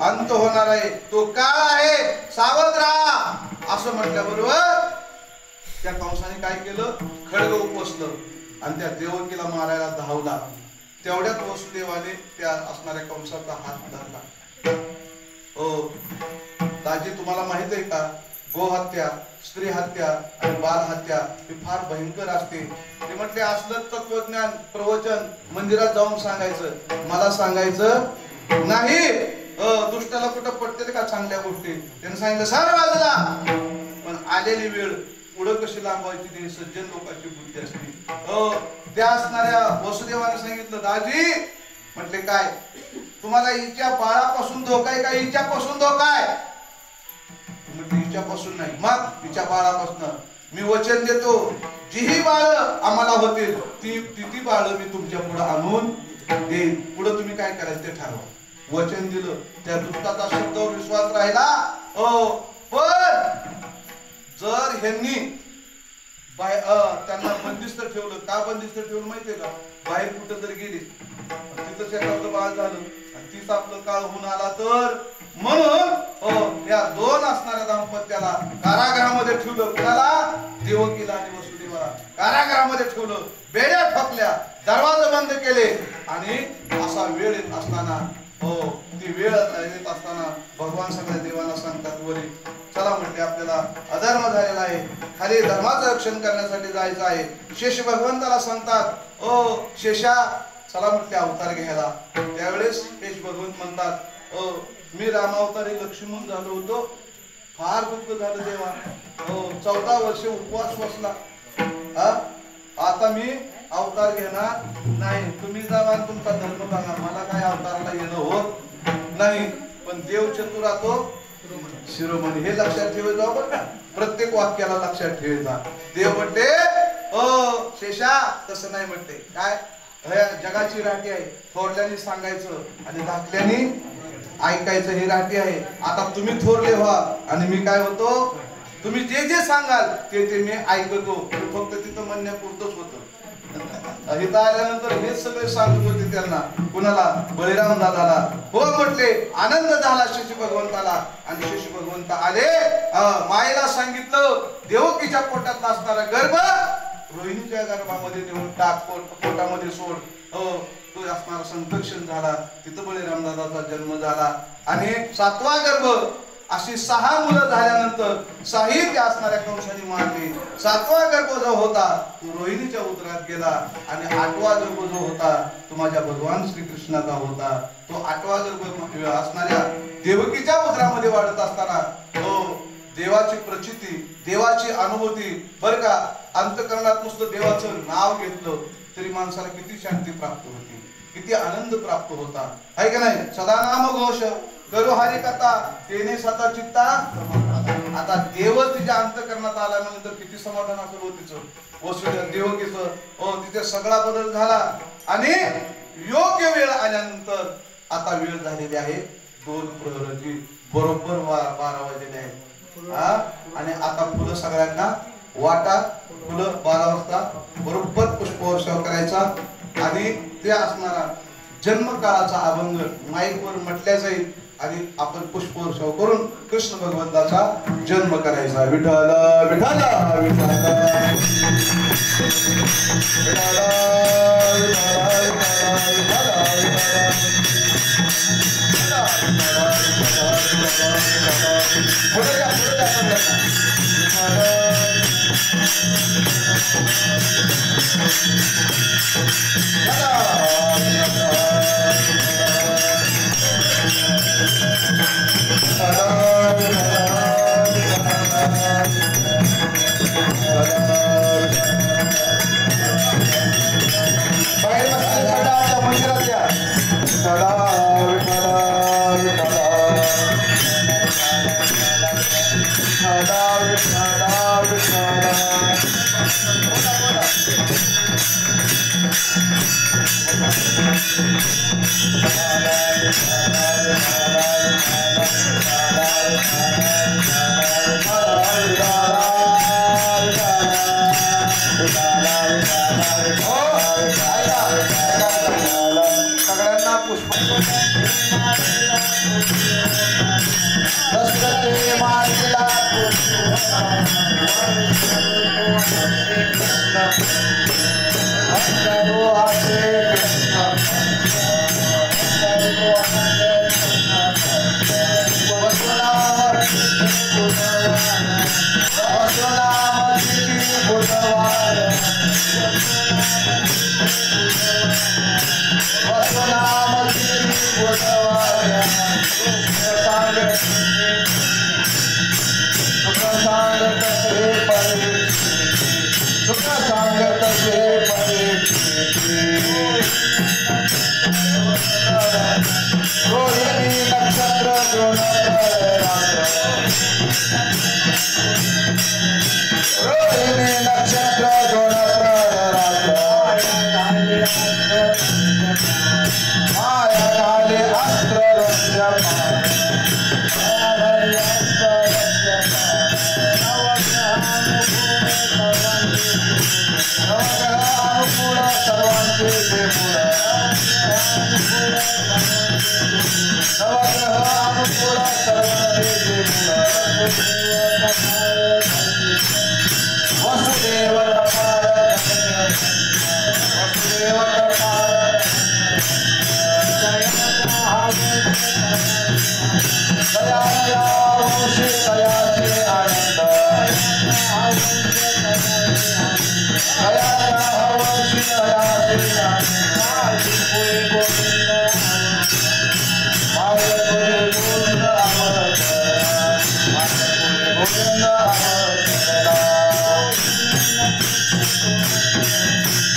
अंत होणार आहे, तो काळ आहे, सावध राहा. असं म्हटल्याबरोबर त्या कंसाने काय केलं? खड्ग उपसलं आणि त्या देवकीला मारायला धावला. तेवढ्यात वसुदेवाने त्या असणाऱ्या कंसाचा हात धरला. दाजी तुम्हाला माहित आहे का, गोहत्या, स्त्री हत्या आणि बाल हत्या ही फार भयंकर असते. ते म्हटले असलं तत्वज्ञान प्रवचन मंदिरात जाऊन सांगायचं, मला सांगायचं नाही. दुष्टाला कुठं पटते का चांगल्या गोष्टी? त्यांनी सांगितलं सारं बाजूला. पण आलेली वेळ पुढं कशी लांबवायची ते सज्जन लोकांची बुद्धी असते. त्या असणाऱ्या वसुदेवाने सांगितलं, दाजी म्हटले काय तुम्हाला हिच्या बाळापासून धोका आहे का हिच्यापासून धोका आहे? म्हटले हिच्यापासून नाही. मग हिच्या बाळापासून मी वचन देतो, जीही बाळ आम्हाला होतील ती बाळ मी तुमच्या पुढे आणून देईन. पुढे तुम्ही काय करायचं ते ठरवा. वचन दिलं. त्या दुष्टाचा शब्दावर विश्वास राहिला. पण जर ह्यांनी त्यांना बंदिस्त ठेवलं, का बंदिस्त ठेवलं माहितीये का? बाहेर कुठं जर गेली तिथं शेताचं बाळ झालं आणि तीच आपलं काळ होऊन आला तर, म्हणून या दोन असणाऱ्या दाम्पत्याला कारागृहामध्ये ठेवलं. कुणाला? देवकीला आणि वसुदेवाला कारागृहामध्ये ठेवलं. बेड्या ठोकल्या, दरवाजे बंद केले आणि असा वेळ येत असताना ती वेळ येत असताना भगवान सगळ्या देवांना सांगतात, वरी चला म्हटले आपल्याला अधर्म झालेला आहे, खाली धर्माचं रक्षण करण्यासाठी जायचं आहे. शेष भगवंताला सांगतात, शेषा चला म्हटले अवतार घ्यायला. त्यावेळेस शेष भगवंत म्हणतात, मी रामावतारी लक्ष्मण झालो होतो, फार दुःख झालं देवा. 14 वर्ष उपवास बसला, आता मी अवतार घेणार नाही. तुम्ही जावा तुमचा धर्म बघा, मला काय अवताराला येणं होत नाही. पण देव चतुर राहतो शिरोमणी, हे लक्षात ठेवायचं बरं का. प्रत्येक वाक्याला लक्षात ठेवायचा. देव म्हणते शेषा तसं नाही म्हणते. काय जगाची राठी आहे, थोरल्याने सांगायचं आणि धाकल्याने ऐकायचं, ही राठी आहे. आता तुम्ही थोरले व्हा आणि मी काय होतो, तुम्ही जे जे सांगाल ते मी ऐकतो. फक्त तिथं म्हणण्यापुरतंच होतं. इथं आल्यानंतर हेच सगळे सांगत होते त्यांना. कुणाला? बळीराम दादाला. हो म्हटले, आनंद झाला शशी भगवंताला. आणि शशी भगवंत आले, मायेला सांगितलं देवकीच्या पोटात असणारा गर्भ रोहिणीच्या गर्भामध्ये नेऊन टाक, पोटामध्ये सोड. तो असणारा संकर्षण झाला. तिथं बळीराम दादाचा जन्म झाला. आणि 7वा गर्भ, अशी 6 मुलं झाल्यानंतर साहित्य असणाऱ्या कंसाने मारले. 7वा गर्भ जो होता तो रोहिणीच्या उदरात गेला. आणि 8वा गर्भ जो होता तो माझ्या भगवान श्रीकृष्णाचा होता. तो 8वा गर्भ असणाऱ्या देवकीच्या उदरामध्ये वाढत असताना तो देवाची प्रचिती, देवाची अनुभूती बरं का. अंतकरणात नुसतं देवाचं नाव घेतलं तरी माणसाला किती शांती प्राप्त होती, किती आनंद प्राप्त होता, आहे का नाही. सदा नाम घोष करू हरी कथा तेने सदा चित्ता. आता देवच तिच्या अंतकरणात आल्यानंतर किती समाधान असेल हो तिचं, वसुदेव देवकीचं. तिथे सगळा बदल झाला. आणि योग्य वेळ आल्यानंतर आता वेळ झालेली आहे 2 प्रहरची, बरोबर 12 वाजलेले आहेत. आणि आता फुलं सगळ्यांना वाटा. फुलं 12 वाजता बरोबर पुष्पवर्षाव करायचा. आणि ते असणारा जन्मकाळाचा अभंग माईकवर म्हटल्या जाईल. आणि आपण पुष्पवर्षाव करून कृष्ण भगवंताचा जन्म करायचा. विठ्ठल विठ्ठल विठ्ठल सगळ्यांना पुष्प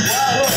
Wow.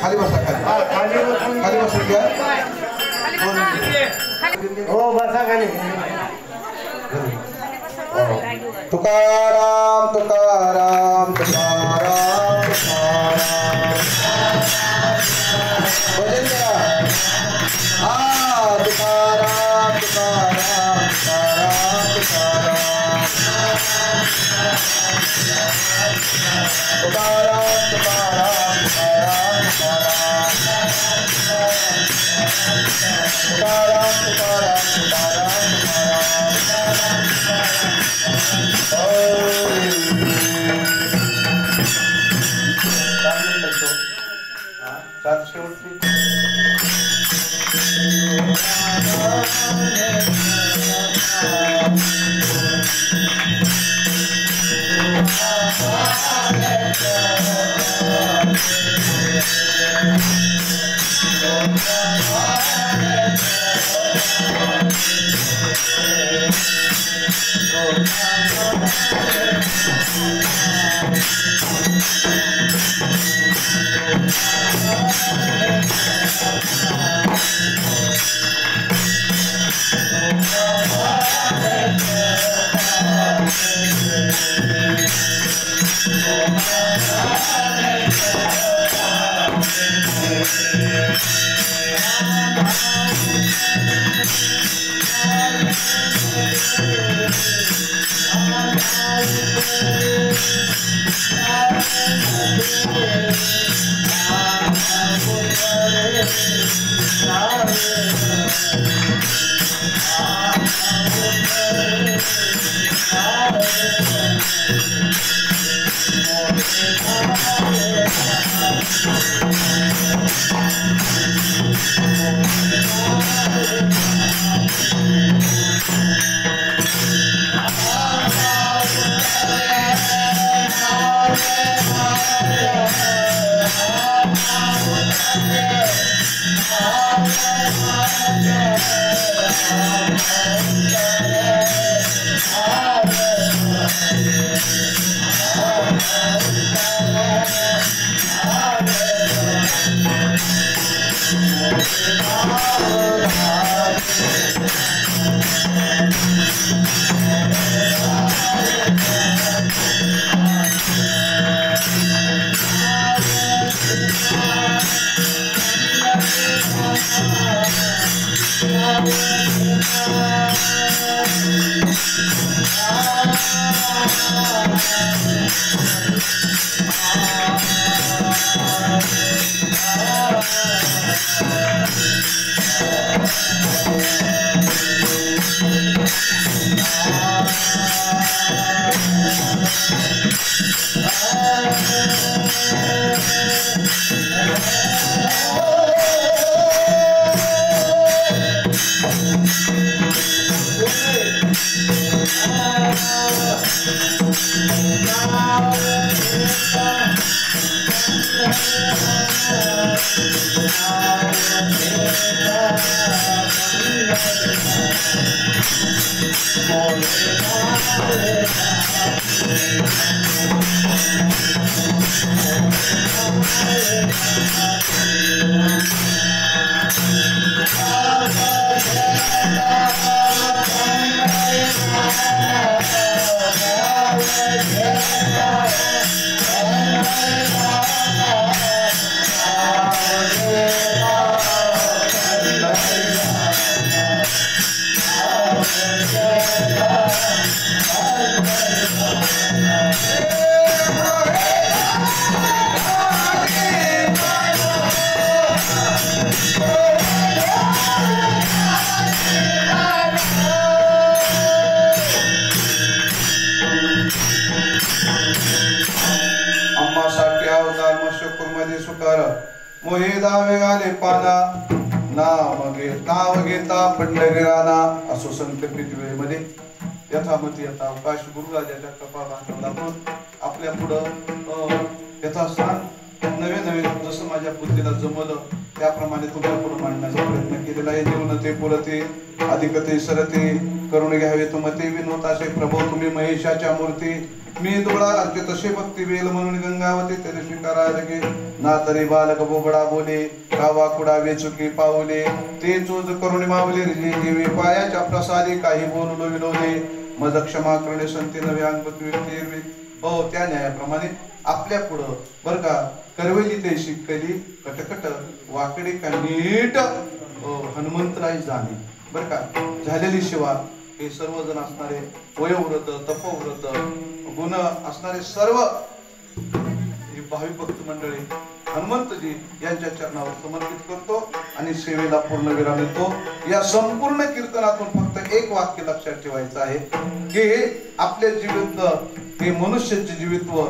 खाली बसा खाली बसून घ्या हो बसा खाली तुकाराम तुकाराम तुकाराम भजन करा तुकाराम तुकाराम तुकाराम तुकाराम मोहे दावे गाले पाना नाम घेता पंढरीराना असो संकल्पित वेळेमध्ये यथामती यथा अवकाश गुरुराजाच्या कृपा भाषणातून आपल्या पुढं यथास्थान नवे नवे जसं माझ्या बुद्धीला जमलं त्याप्रमाणे तुमच्या पुढे मांडण्याचा प्रयत्न केलेला आहे. जीवनते पुरते अधिकते सरते करून घ्यावे तुमते विनोताशे प्रभो तुम्ही महेशाच्या मूर्ती मी दोळा राज्य तसे भक्ती वेल म्हणून गंगावते तरी स्वीकारा लगे ना तरी बालक बोबडा बोले कावा कुडा वेचुकी पावले ते चोज करुणी मावले देवी पायाच्या प्रसादी काही बोललो विनोदे मज क्षमा करणे संती नवे अंगपती हो त्या न्यायाप्रमाणे आपल्या पुढं बर का करवेली ते शिकली कटकट वाकडी का नीट हनुमंतराय जाणे बर का झालेली सेवा हे सर्वजण असणारे वयोव्रत तपोव्रत गुण असणारे सर्व भाविक भक्त मंडळी हनुमंतजी यांच्या चरणावर समर्पित करतो आणि सेवेला पूर्ण विराम देतो. या संपूर्ण कीर्तनातून फक्त एक वाक्य लक्षात ठेवायचं आहे की आपले जीवित हे मनुष्याचे जीवित्व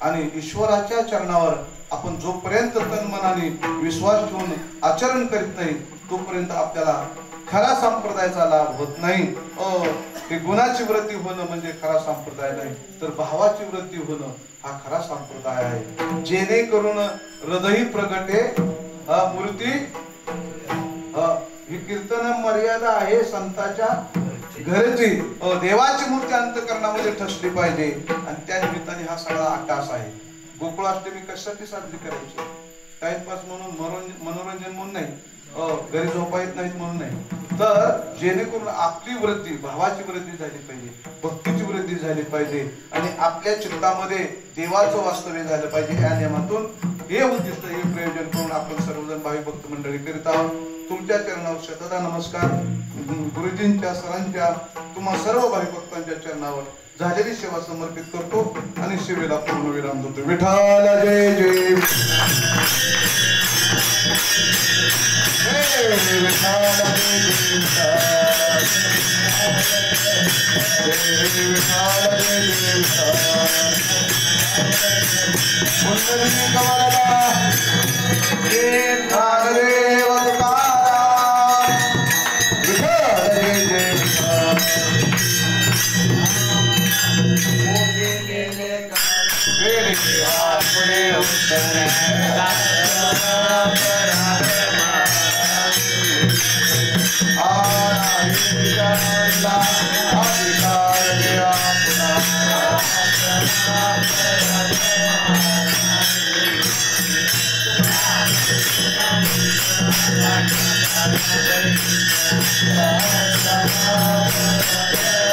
आणि ईश्वराच्या चरणावर आपण जोपर्यंत तन मनाने विश्वास ठेवून आचरण करीत नाही तोपर्यंत आपल्याला खरा संप्रदायाचा लाभ होत नाही. ते गुणाची वृत्ती होणं म्हणजे खरा संप्रदाय नाही तर भावाची वृत्ती होणं हा खरा संप्रदाय आहे. जेणेकरून हृदय प्रगटे मूर्ती ही कीर्तन मर्यादा आहे संतांच्या घरची देवाची मूर्ती अंतःकरणामध्ये ठसली पाहिजे आणि त्या निमित्ताने हा सगळा आकाश आहे. गोकुळाष्टमी कशासाठी साजरी करायची? टाइमपास म्हणून मनोरंजन म्हणून नाही, घरी झोपा येत नाहीत म्हणून नाही, तर जेणेकरून आपली वृत्ती भावाची वृत्ती झाली पाहिजे, भक्तीची वृत्ती झाली पाहिजे आणि आपल्या चित्तामध्ये देवाचं वास्तव्य झालं पाहिजे. या नियमातून हे उद्दिष्ट हे प्रयोजन करून आपण सर्वजण भाविक भक्त मंडळी करीत आहोत. तुमच्या चरणावर शतदा नमस्कार. गुरुजींच्या सरांच्या तुम्हा सर्व भाविक भक्तांच्या चरणावर झालेली सेवा समर्पित करतो आणि सेवेला पूर्ण विराम देतो. विठ्ठल जय जय Thank you.